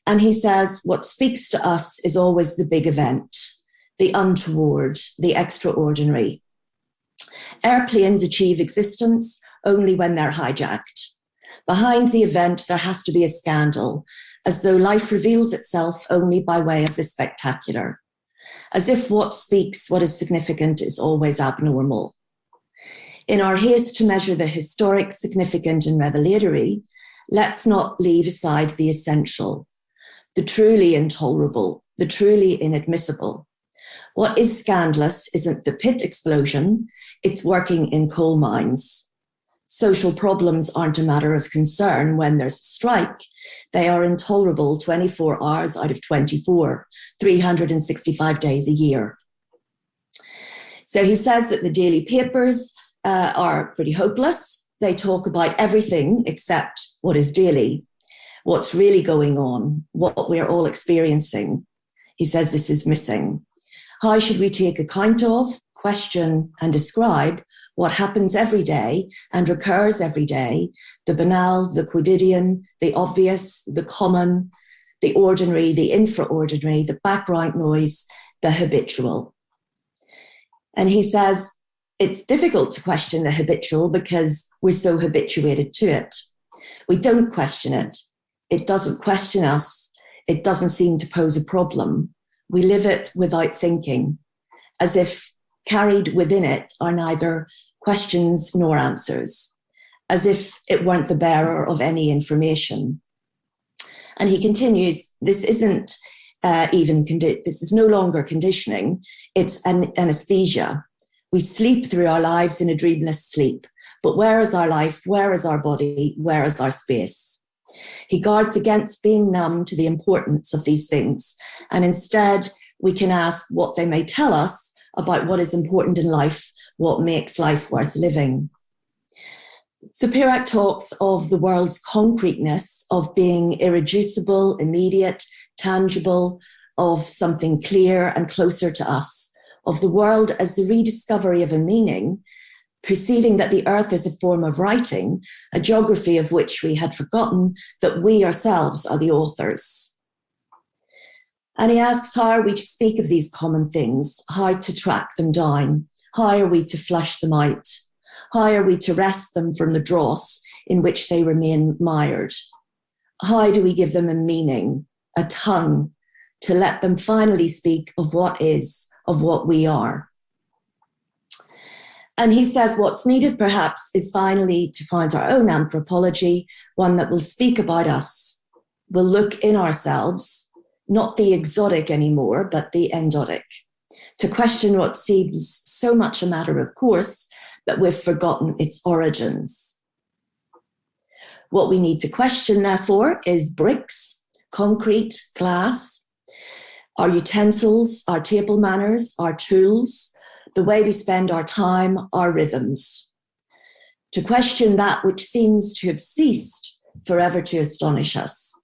And he says, what speaks to us is always the big event, the untoward, the extraordinary. Airplanes achieve existence only when they're hijacked. Behind the event, there has to be a scandal, as though life reveals itself only by way of the spectacular, as if what speaks, what is significant, is always abnormal. In our haste to measure the historic, significant, and revelatory, let's not leave aside the essential, the truly intolerable, the truly inadmissible. What is scandalous isn't the pit explosion, it's working in coal mines. Social problems aren't a matter of concern when there's a strike. They are intolerable 24 hours out of 24, 365 days a year. So he says that the daily papers are pretty hopeless. They talk about everything except what is daily, what's really going on, what we're all experiencing. He says this is missing. How should we take account of, question, and describe what happens every day and recurs every day, the banal, the quotidian, the obvious, the common, the ordinary, the infraordinary, the background noise, the habitual? And he says it's difficult to question the habitual because we're so habituated to it. We don't question it. It doesn't question us. It doesn't seem to pose a problem. We live it without thinking, as if carried within it are neither questions nor answers, as if it weren't the bearer of any information. And he continues, this isn't this is no longer conditioning, it's an anesthesia. We sleep through our lives in a dreamless sleep, but where is our life? Where is our body? Where is our space? He guards against being numb to the importance of these things, and instead we can ask what they may tell us about what is important in life, what makes life worth living. So Pirec talks of the world's concreteness, of being irreducible, immediate, tangible, of something clear and closer to us, of the world as the rediscovery of a meaning, perceiving that the earth is a form of writing, a geography of which we had forgotten that we ourselves are the authors. And he asks, how are we to speak of these common things? How to track them down? How are we to flush them out? How are we to wrest them from the dross in which they remain mired? How do we give them a meaning, a tongue, to let them finally speak of what is, of what we are. And he says what's needed perhaps is finally to find our own anthropology, one that will speak about us, will look in ourselves, not the exotic anymore, but the endotic, to question what seems so much a matter of course, but we've forgotten its origins. What we need to question, therefore, is bricks, concrete, glass, our utensils, our table manners, our tools, the way we spend our time, our rhythms. To question that which seems to have ceased forever to astonish us.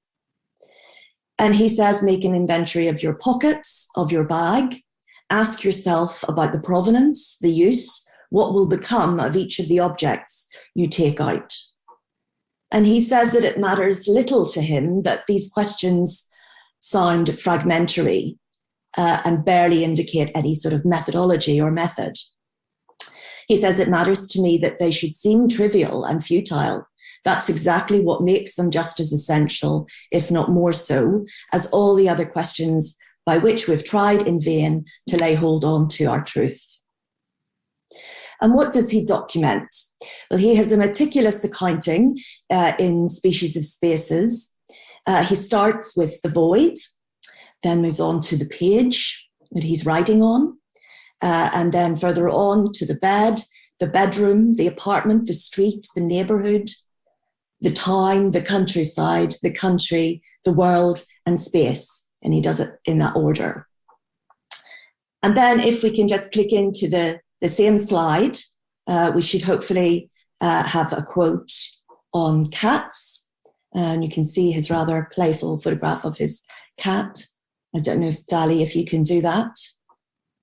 And he says, make an inventory of your pockets, of your bag. Ask yourself about the provenance, the use, what will become of each of the objects you take out. And he says that it matters little to him that these questions sound fragmentary and barely indicate any sort of methodology or method. He says it matters to me that they should seem trivial and futile. That's exactly what makes them just as essential, if not more so, as all the other questions by which we've tried in vain to lay hold on to our truth. And what does he document? Well, he has a meticulous accounting in Species of Spaces. He starts with the void, then moves on to the page that he's writing on, and then further on to the bed, the bedroom, the apartment, the street, the neighborhood, the town, the countryside, the country, the world, and space. And he does it in that order. And then if we can just click into the same slide, we should hopefully have a quote on cats. And you can see his rather playful photograph of his cat. I don't know if Dali, if you can do that.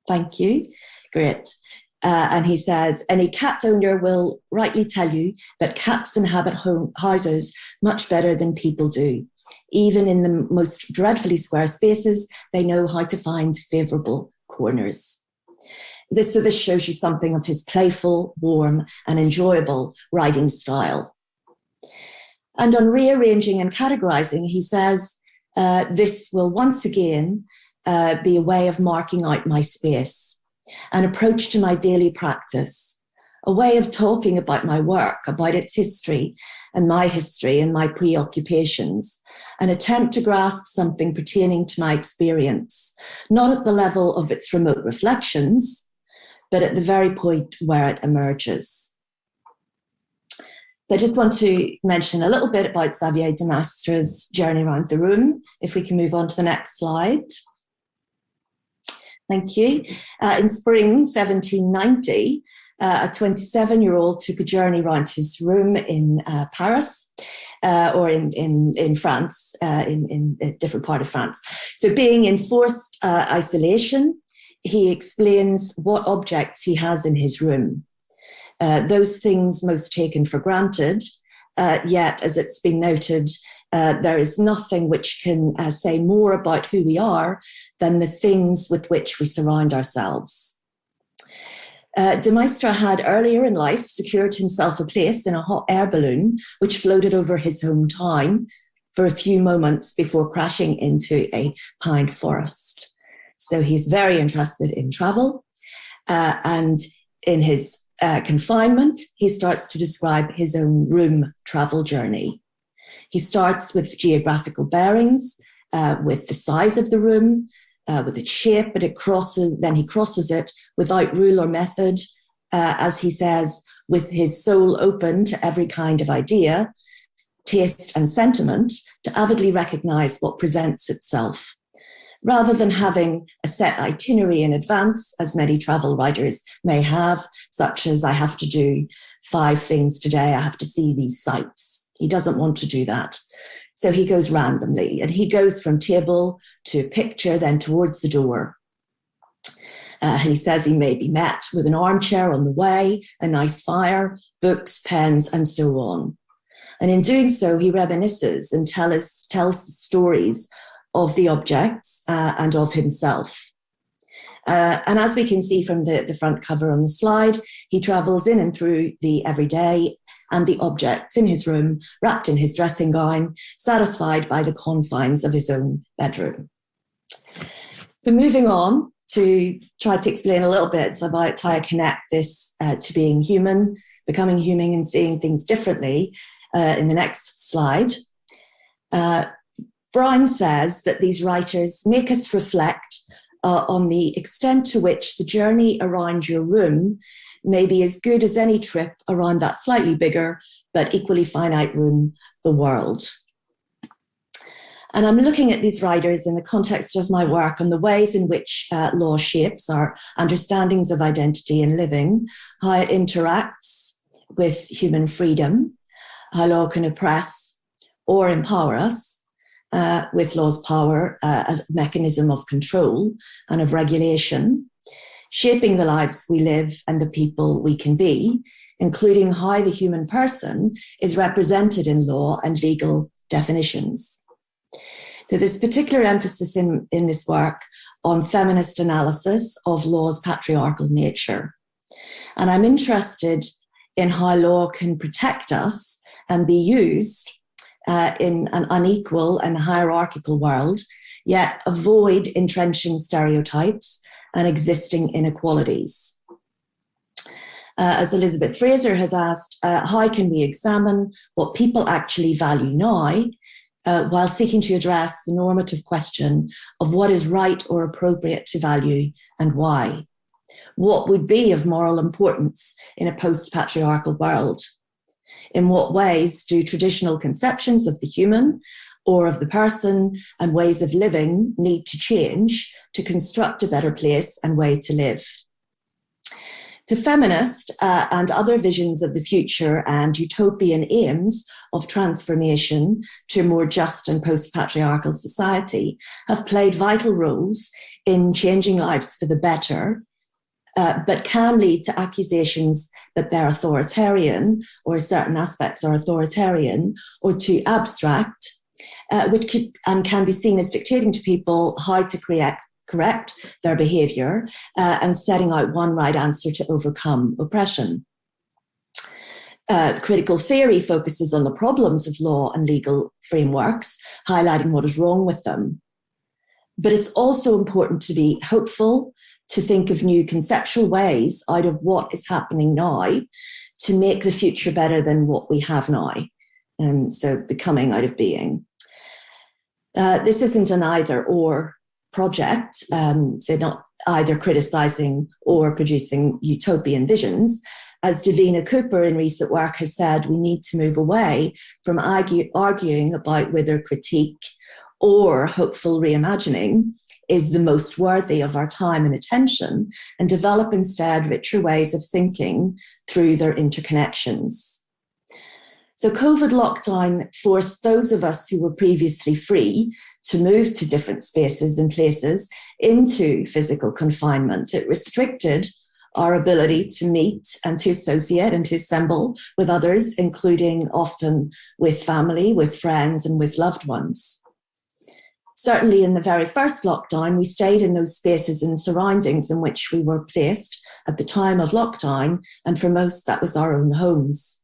Thank you. Great. And he says, any cat owner will rightly tell you that cats inhabit houses much better than people do. Even in the most dreadfully square spaces, they know how to find favourable corners. This shows you something of his playful, warm, and enjoyable writing style. And on rearranging and categorising, he says, this will once again be a way of marking out my space, an approach to my daily practice, a way of talking about my work, about its history and my preoccupations, an attempt to grasp something pertaining to my experience, not at the level of its remote reflections, but at the very point where it emerges. So I just want to mention a little bit about Xavier de Maistre's journey around the room. If we can move on to the next slide. Thank you. In spring 1790, a 27-year-old took a journey around his room in Paris, or in France, in a different part of France. So being in forced isolation, he explains what objects he has in his room. Those things most taken for granted, yet, as it's been noted, there is nothing which can say more about who we are than the things with which we surround ourselves. De Maistre had earlier in life secured himself a place in a hot air balloon which floated over his hometown for a few moments before crashing into a pine forest. So he's very interested in travel, and in his confinement, he starts to describe his own room travel journey. He starts with geographical bearings, with the size of the room, with its shape, but then he crosses it without rule or method, as he says, with his soul open to every kind of idea, taste and sentiment, to avidly recognize what presents itself. Rather than having a set itinerary in advance, as many travel writers may have, such as I have to do 5 things today, I have to see these sites. He doesn't want to do that. So he goes randomly, and he goes from table to picture, then towards the door. He says he may be met with an armchair on the way, a nice fire, books, pens, and so on. And in doing so, he reminisces and tells stories of the objects and of himself. And as we can see from the front cover on the slide, he travels in and through the everyday and the objects in his room, wrapped in his dressing gown, satisfied by the confines of his own bedroom. So moving on to try to explain a little bit about how I connect this to being human, becoming human and seeing things differently in the next slide. Brown says that these writers make us reflect on the extent to which the journey around your room may be as good as any trip around that slightly bigger but equally finite room, the world. And I'm looking at these writers in the context of my work on the ways in which law shapes our understandings of identity and living, how it interacts with human freedom, how law can oppress or empower us, with law's power as a mechanism of control and of regulation, shaping the lives we live and the people we can be, including how the human person is represented in law and legal definitions. So there's particular emphasis in this work on feminist analysis of law's patriarchal nature. And I'm interested in how law can protect us and be used in an unequal and hierarchical world, yet avoid entrenching stereotypes and existing inequalities. As Elizabeth Fraser has asked, how can we examine what people actually value now while seeking to address the normative question of what is right or appropriate to value and why? What would be of moral importance in a post-patriarchal world? In what ways do traditional conceptions of the human or of the person and ways of living need to change to construct a better place and way to live? To feminist and other visions of the future and utopian aims of transformation to a more just and post-patriarchal society have played vital roles in changing lives for the better, but can lead to accusations that they're authoritarian or certain aspects are authoritarian or too abstract, which could and can be seen as dictating to people how to correct their behaviour and setting out one right answer to overcome oppression. Critical theory focuses on the problems of law and legal frameworks, highlighting what is wrong with them. But it's also important to be hopeful, to think of new conceptual ways out of what is happening now to make the future better than what we have now. And so becoming out of being. This isn't an either or project, so not either criticising or producing utopian visions. As Davina Cooper in recent work has said, we need to move away from arguing about whether critique or hopeful reimagining is the most worthy of our time and attention, and develop instead richer ways of thinking through their interconnections. So COVID lockdown forced those of us who were previously free to move to different spaces and places into physical confinement. It restricted our ability to meet and to associate and to assemble with others, including often with family, with friends, and with loved ones. Certainly in the very first lockdown, we stayed in those spaces and surroundings in which we were placed at the time of lockdown, and for most that was our own homes.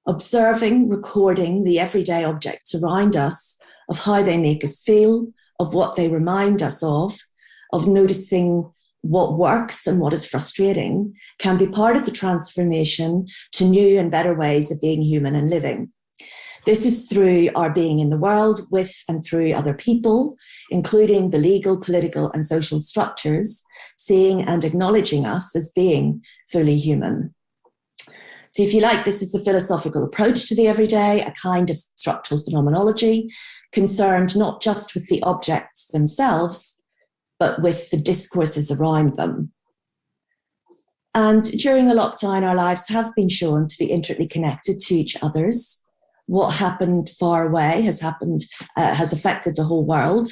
Observing, recording the everyday objects around us, of how they make us feel, of what they remind us of noticing what works and what is frustrating, can be part of the transformation to new and better ways of being human and living. This is through our being in the world with and through other people, including the legal, political, and social structures, seeing and acknowledging us as being fully human. So if you like, this is a philosophical approach to the everyday, a kind of structural phenomenology concerned not just with the objects themselves, but with the discourses around them. And during the lockdown, our lives have been shown to be intricately connected to each other's. What happened far away has affected the whole world.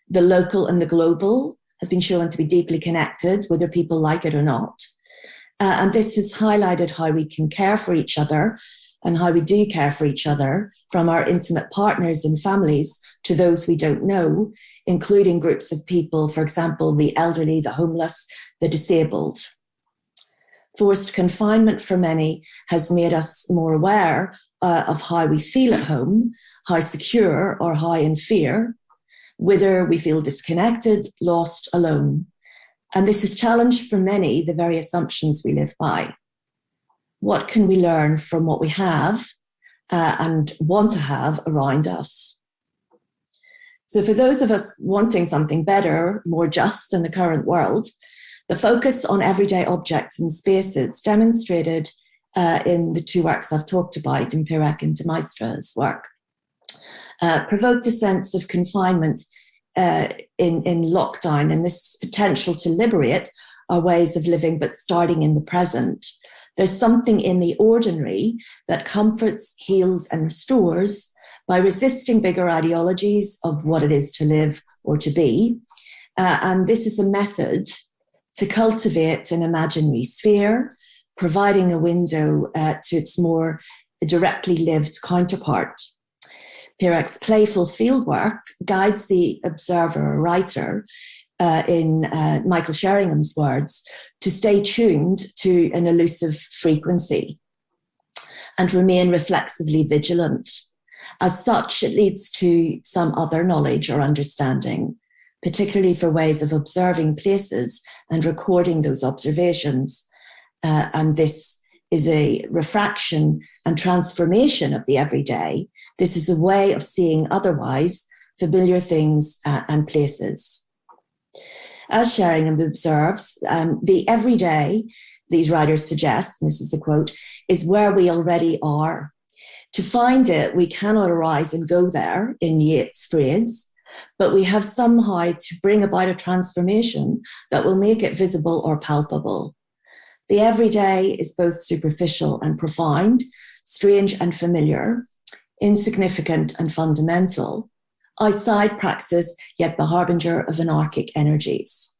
The local and the global have been shown to be deeply connected, whether people like it or not. And this has highlighted how we can care for each other and how we do care for each other, from our intimate partners and families to those we don't know, including groups of people, for example, the elderly, the homeless, the disabled. Forced confinement for many has made us more aware of how we feel at home, how secure or how in fear, whether we feel disconnected, lost, alone. And this has challenged for many the very assumptions we live by. What can we learn from what we have and want to have around us? So for those of us wanting something better, more just in the current world, the focus on everyday objects and spaces demonstrated in the two works I've talked about, in Pirec and Maistre's work, provoked a sense of confinement in lockdown, and this potential to liberate our ways of living, but starting in the present. There's something in the ordinary that comforts, heals, and restores by resisting bigger ideologies of what it is to live or to be. And this is a method to cultivate an imaginary sphere, providing a window to its more directly lived counterpart. Pirec's playful fieldwork guides the observer or writer, in Michael Sheringham's words, to stay tuned to an elusive frequency and remain reflexively vigilant. As such, it leads to some other knowledge or understanding, particularly for ways of observing places and recording those observations. And this is a refraction and transformation of the everyday. This is a way of seeing otherwise familiar things and places. As Sheringham observes, the everyday, these writers suggest, and this is a quote, is where we already are. To find it, we cannot arise and go there, in Yeats' phrase, but we have somehow to bring about a transformation that will make it visible or palpable. The everyday is both superficial and profound, strange and familiar, insignificant and fundamental, outside praxis, yet the harbinger of anarchic energies.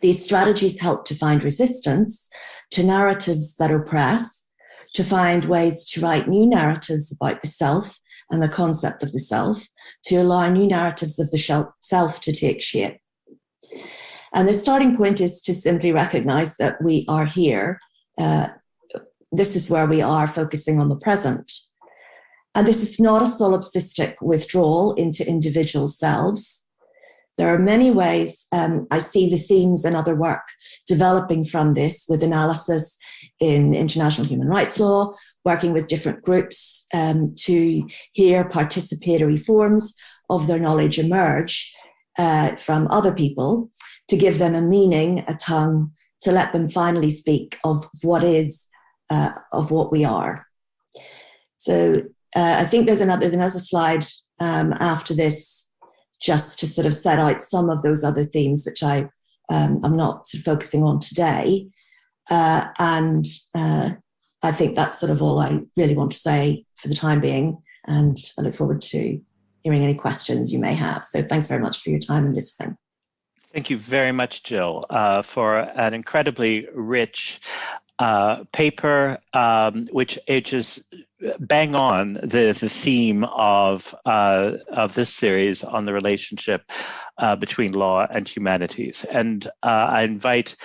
These strategies help to find resistance to narratives that oppress, to find ways to write new narratives about the self and the concept of the self, to allow new narratives of the self to take shape. And the starting point is to simply recognize that we are here. This is where we are, focusing on the present. And this is not a solipsistic withdrawal into individual selves. There are many ways I see the themes and other work developing from this, with analysis in international human rights law, working with different groups to hear participatory forms of their knowledge emerge from other people, to give them a meaning, a tongue, to let them finally speak of what is, of what we are. So I think there's another slide after this, just to sort of set out some of those other themes, which I'm not sort of focusing on today. And I think that's sort of all I really want to say for the time being. And I look forward to hearing any questions you may have. So thanks very much for your time and listening. Thank you very much, Jill, for an incredibly rich paper, which is bang on the theme of this series on the relationship between law and humanities. And I invite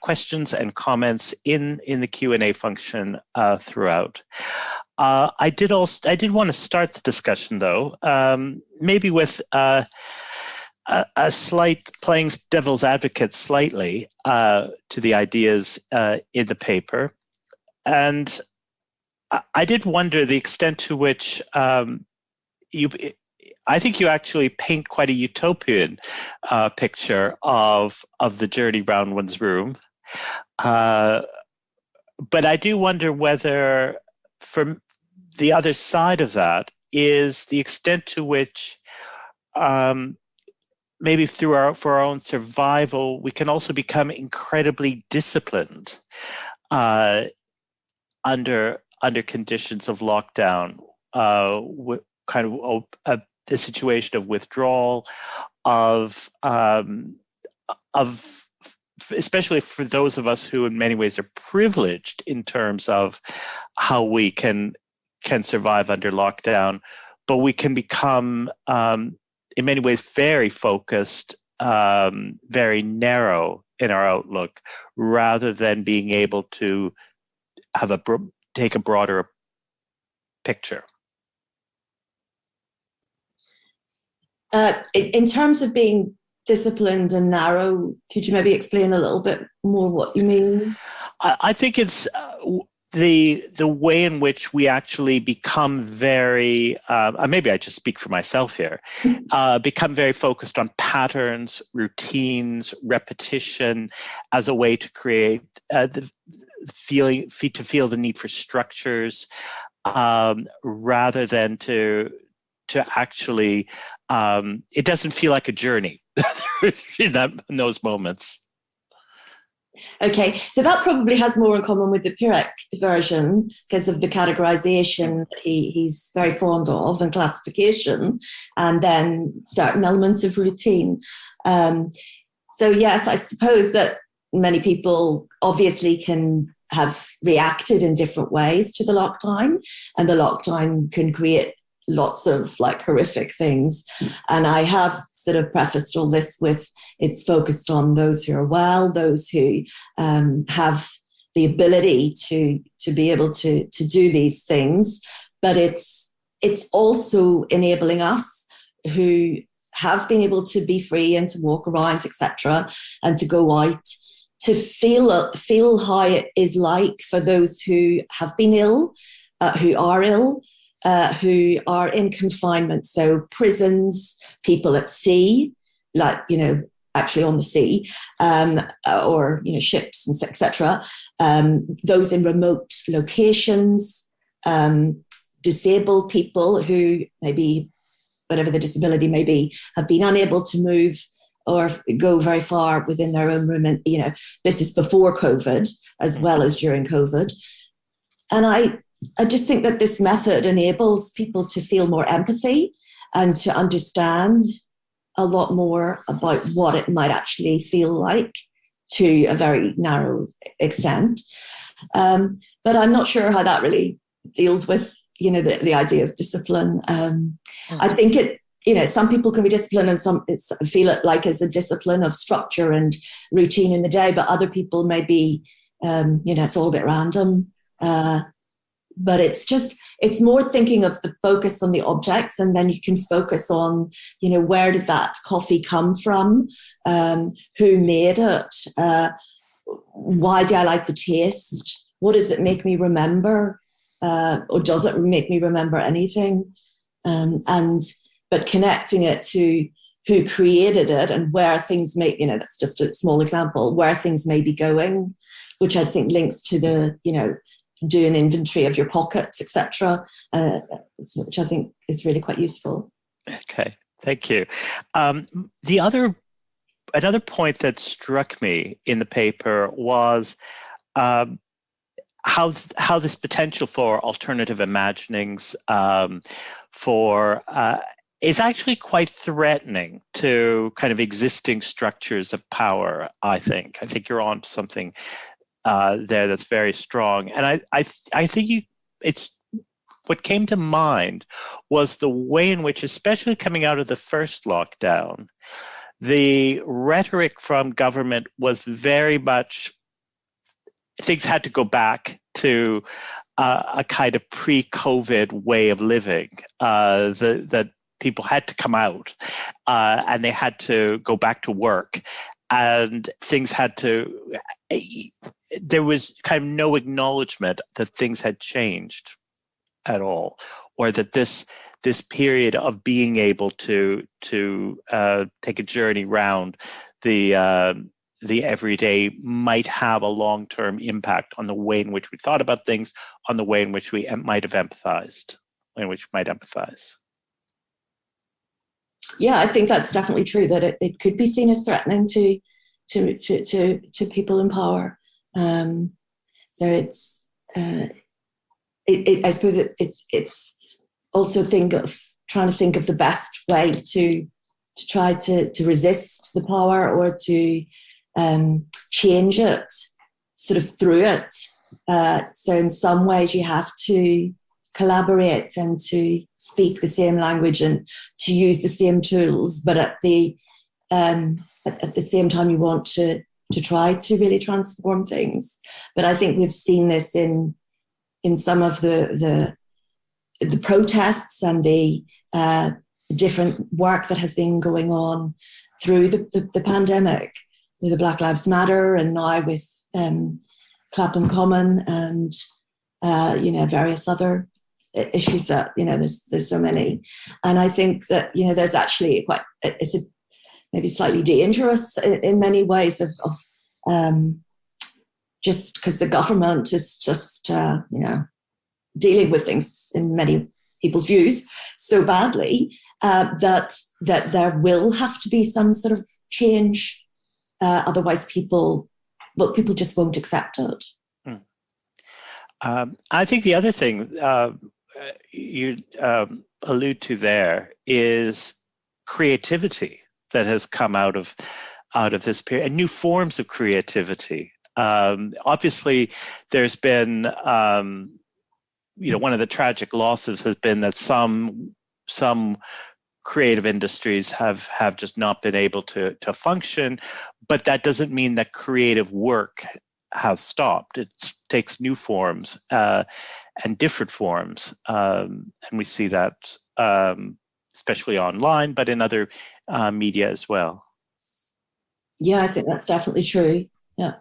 questions and comments in the Q&A function throughout. I did want to start the discussion, though, maybe with a slight playing devil's advocate slightly to the ideas in the paper. And I did wonder the extent to which I think you actually paint quite a utopian picture of the journey round one's room. But I do wonder whether, from the other side of that, is the extent to which maybe for our own survival, we can also become incredibly disciplined under conditions of lockdown, the situation of withdrawal, of especially for those of us who in many ways are privileged in terms of how we can survive under lockdown, but we can become in many ways very focused, very narrow in our outlook, rather than being able to have take a broader picture. In terms of being disciplined and narrow, could you maybe explain a little bit more what you mean? I think it's the way in which we actually become very, maybe I just speak for myself here, become very focused on patterns, routines, repetition as a way to create to feel the need for structures, rather than to actually, it doesn't feel like a journey in those moments. Okay, so that probably has more in common with the Pyrrhic version because of the categorization that he's very fond of and classification, and then certain elements of routine. So yes, I suppose that many people obviously can have reacted in different ways to the lockdown, and the lockdown can create lots of like horrific things. And I have sort of prefaced all this with it's focused on those who are well, those who have the ability to be able to do these things. But it's also enabling us who have been able to be free and to walk around, etc., and to go out, to feel how it is like for those who have been ill, who are ill, who are in confinement. So prisons, people at sea, like, actually on the sea, or, ships, and etc. Those in remote locations, disabled people who maybe, whatever the disability may be, have been unable to move or go very far within their own room. And, this is before COVID as well as during COVID. And I just think that this method enables people to feel more empathy and to understand a lot more about what it might actually feel like to a very narrow extent. But I'm not sure how that really deals with, the idea of discipline. I think some people can be disciplined and some feel it like as a discipline of structure and routine in the day, but other people may be, it's all a bit random. But it's more thinking of the focus on the objects, and then you can focus on, where did that coffee come from? Who made it? Why do I like the taste? What does it make me remember? Or does it make me remember anything? But connecting it to who created it and where things may, that's just a small example, where things may be going, which I think links to the, do an inventory of your pockets, etc., which I think is really quite useful. Okay, thank you. Another point that struck me in the paper was how this potential for alternative imaginings is actually quite threatening to kind of existing structures of power. I think you're on to something there that's very strong, and I think it's what came to mind was the way in which, especially coming out of the first lockdown, the rhetoric from government was very much things had to go back to a kind of pre-COVID way of living, that people had to come out and they had to go back to work, and things had to. There was kind of no acknowledgement that things had changed at all, or that this period of being able to take a journey round the everyday might have a long-term impact on the way in which we thought about things, on the way in which we might empathize. Yeah, I think that's definitely true, that it could be seen as threatening to people in power. So it's I suppose it's also trying to think of the best way to try to resist the power, or to change it sort of through it. So in some ways you have to collaborate and to speak the same language and to use the same tools, but at the same time you want to try to really transform things. But I think we've seen this in some of the protests and the different work that has been going on through the pandemic, with the Black Lives Matter, and now with Clapham Common, and various other issues that, there's so many. And I think that, there's actually maybe slightly dangerous in many ways of just because the government is just, dealing with things in many people's views so badly that there will have to be some sort of change. Otherwise people just won't accept it. I think the other thing you allude to there is creativity that has come out of this period, and new forms of creativity. Obviously, there's been, one of the tragic losses has been that some creative industries have just not been able to function, but that doesn't mean that creative work has stopped. It takes new forms and different forms, and we see that especially online, but in other media as well. Yeah, I think that's definitely true. Yeah.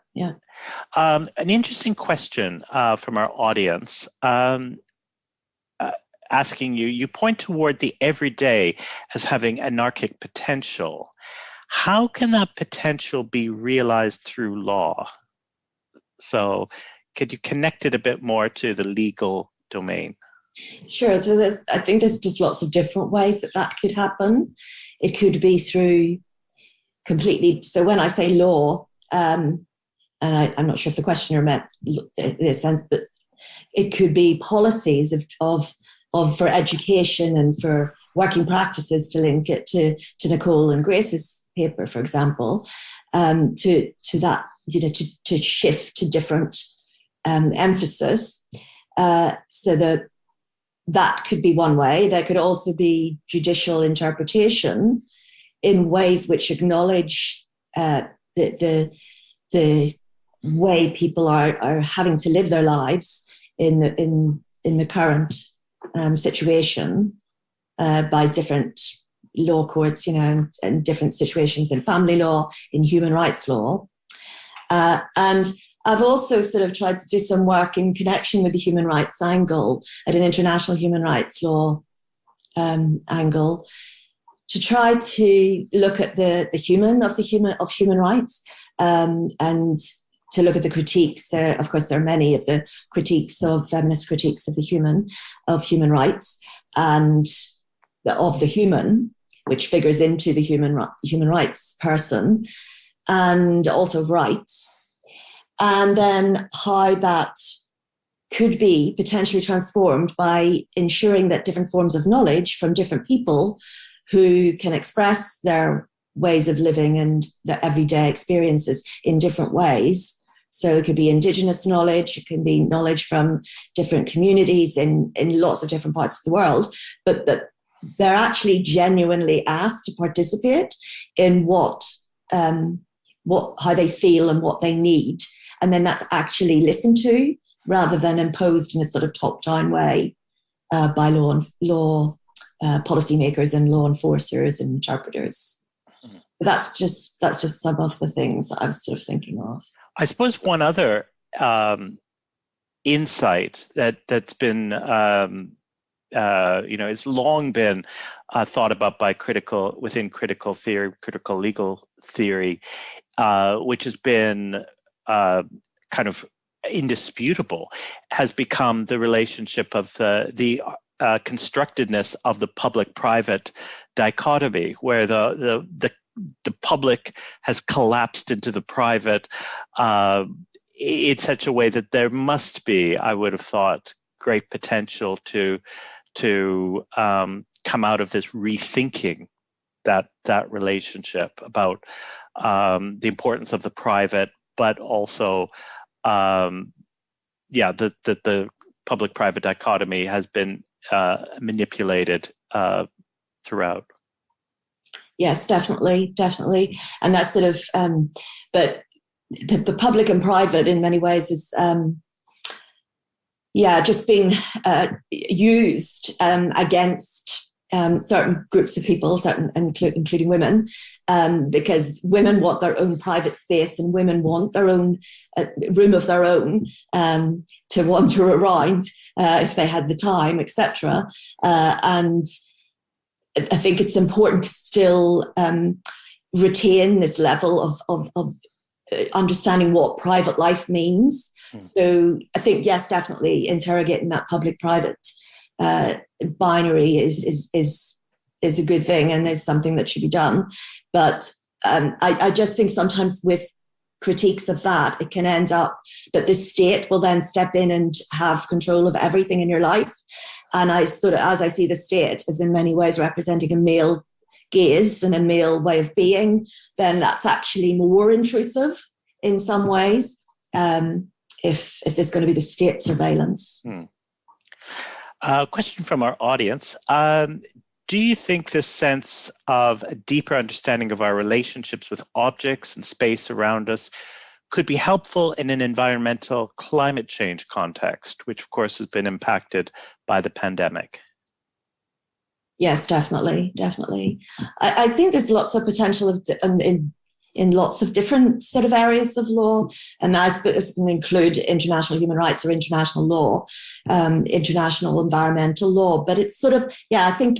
An interesting question from our audience, asking you point toward the everyday as having anarchic potential. How can that potential be realized through law? So could you connect it a bit more to the legal domain? Sure. So I think there's just lots of different ways that could happen. It could be through completely. So when I say law, and I'm not sure if the questioner meant in this sense, but it could be policies of for education and for working practices, to link it to Nicole and Grace's paper, for example, to that, to shift to different emphasis. So that could be one way. There could also be judicial interpretation in ways which acknowledge the way people are having to live their lives in the current situation by different law courts, and different situations in family law, in human rights law. And I've also sort of tried to do some work in connection with the human rights angle, at an international human rights law angle, to try to look at the human of human rights, and to look at the critiques. Of course, there are many of the critiques of feminist critiques of human rights, and of the human, which figures into the human rights person, and also rights. And then how that could be potentially transformed by ensuring that different forms of knowledge from different people who can express their ways of living and their everyday experiences in different ways. So it could be Indigenous knowledge, it can be knowledge from different communities in lots of different parts of the world, but they're actually genuinely asked to participate in how they feel and what they need. And then that's actually listened to, rather than imposed in a sort of top-down way by law policymakers and law enforcers and interpreters. That's just some of the things that I was sort of thinking of. I suppose one other insight that's been, it's long been thought about by critical legal theory, which has been kind of indisputable, has become the relationship of the constructedness of the public-private dichotomy, where the public has collapsed into the private in such a way that there must be, I would have thought, great potential to come out of this rethinking that relationship about the importance of the private, but also the public-private dichotomy has been manipulated throughout. Yes, definitely. And that's sort of, but the public and private in many ways is, just being used against certain groups of people, including women, because women want their own private space and women want their own room of their own to wander around if they had the time, etc. And I think it's important to still retain this level of understanding what private life means. So I think, yes, definitely interrogating that public-private binary is a good thing and is something that should be done. But I just think sometimes with critiques of that, it can end up that the state will then step in and have control of everything in your life. And I sort of, as I see the state as in many ways representing a male gaze and a male way of being, then that's actually more intrusive in some ways if there's going to be the state surveillance. Question from our audience. Do you think this sense of a deeper understanding of our relationships with objects and space around us could be helpful in an environmental climate change context, which of course has been impacted by the pandemic? Yes, definitely. I think there's lots of potential in lots of different sort of areas of law, and that can include international human rights or international law, international environmental law. But it's sort of, I think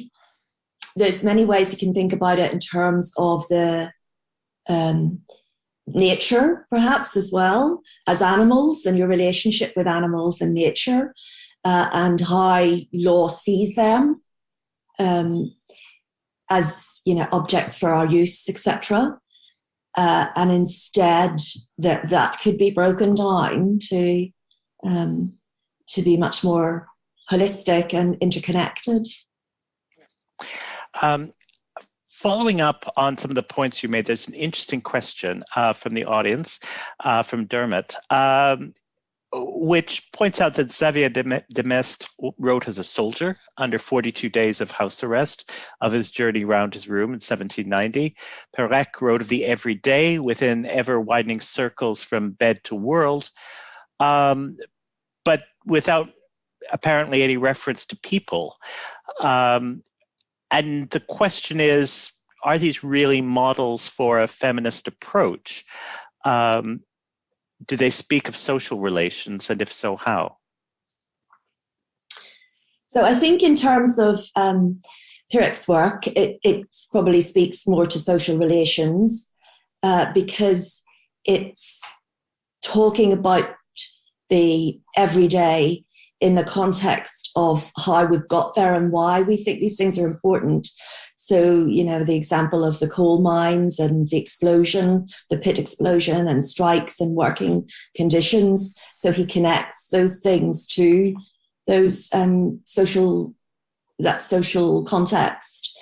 there's many ways you can think about it in terms of the nature, perhaps, as well as animals and your relationship with animals and nature, and how law sees them as, objects for our use, etc. And instead that could be broken down to be much more holistic and interconnected. Following up on some of the points you made, there's an interesting question from the audience, from Dermot, which points out that Xavier de Maistre wrote as a soldier under 42 days of house arrest of his journey around his room in 1790. Perec wrote of the everyday within ever-widening circles from bed to world, but without apparently any reference to people. And the question is, are these really models for a feminist approach? Do they speak of social relations, and if so, how? So I think in terms of Perec's work, it probably speaks more to social relations because it's talking about the everyday in the context of how we've got there and why we think these things are important. So, the example of the coal mines and the explosion, the pit explosion and strikes and working conditions. So he connects those things to those social context.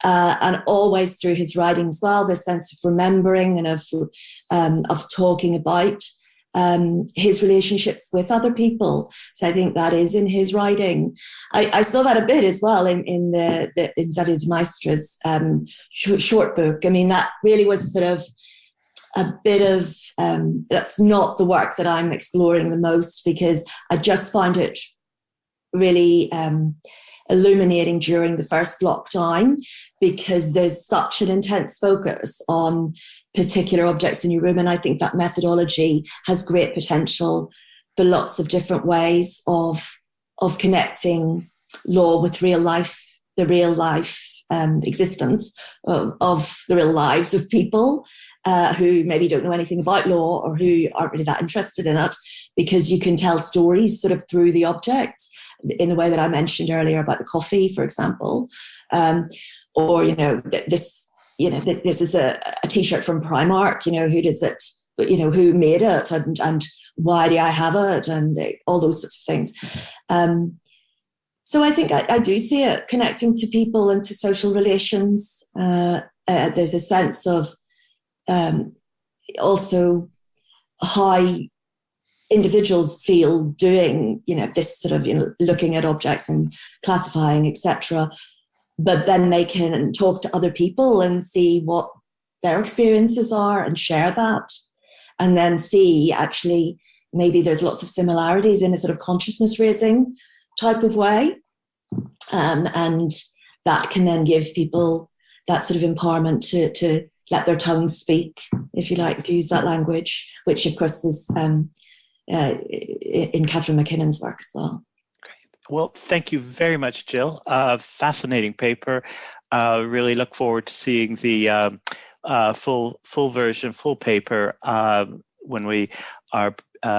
And always through his writing as well, this sense of remembering and of talking about his relationships with other people. So I think that is in his writing. I saw that a bit as well in Xavier de Maistre's short book. I mean, that really was sort of a bit of, that's not the work that I'm exploring the most, because I just find it really illuminating during the first lockdown, because there's such an intense focus on particular objects in your room. And I think that methodology has great potential for lots of different ways of connecting law with real life, the real life existence of the real lives of people who maybe don't know anything about law or who aren't really that interested in it, because you can tell stories sort of through the objects in the way that I mentioned earlier about the coffee, for example, or this is a T-shirt from Primark. Who does it? Who made it, and why do I have it, and all those sorts of things. So I think I do see it connecting to people and to social relations. There's a sense of also how individuals feel doing, this sort of, looking at objects and classifying, etc. But then they can talk to other people and see what their experiences are and share that, and then see actually maybe there's lots of similarities in a sort of consciousness raising type of way. And that can then give people that sort of empowerment to let their tongues speak, if you like, to use that language, which of course is in Catherine McKinnon's work as well. Well, thank you very much, Jill. Fascinating paper. Really look forward to seeing the full version, full paper when we are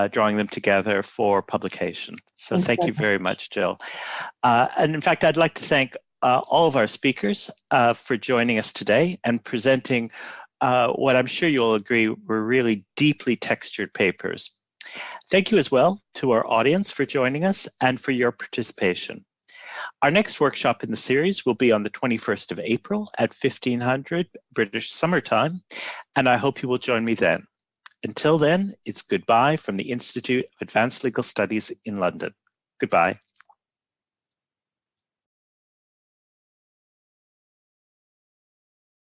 drawing them together for publication. So thank you very much, Jill. And in fact, I'd like to thank all of our speakers for joining us today and presenting what I'm sure you'll agree were really deeply textured papers. Thank you as well to our audience for joining us and for your participation. Our next workshop in the series will be on the 21st of April at 1500 British Summer Time, and I hope you will join me then. Until then, it's goodbye from the Institute of Advanced Legal Studies in London. Goodbye.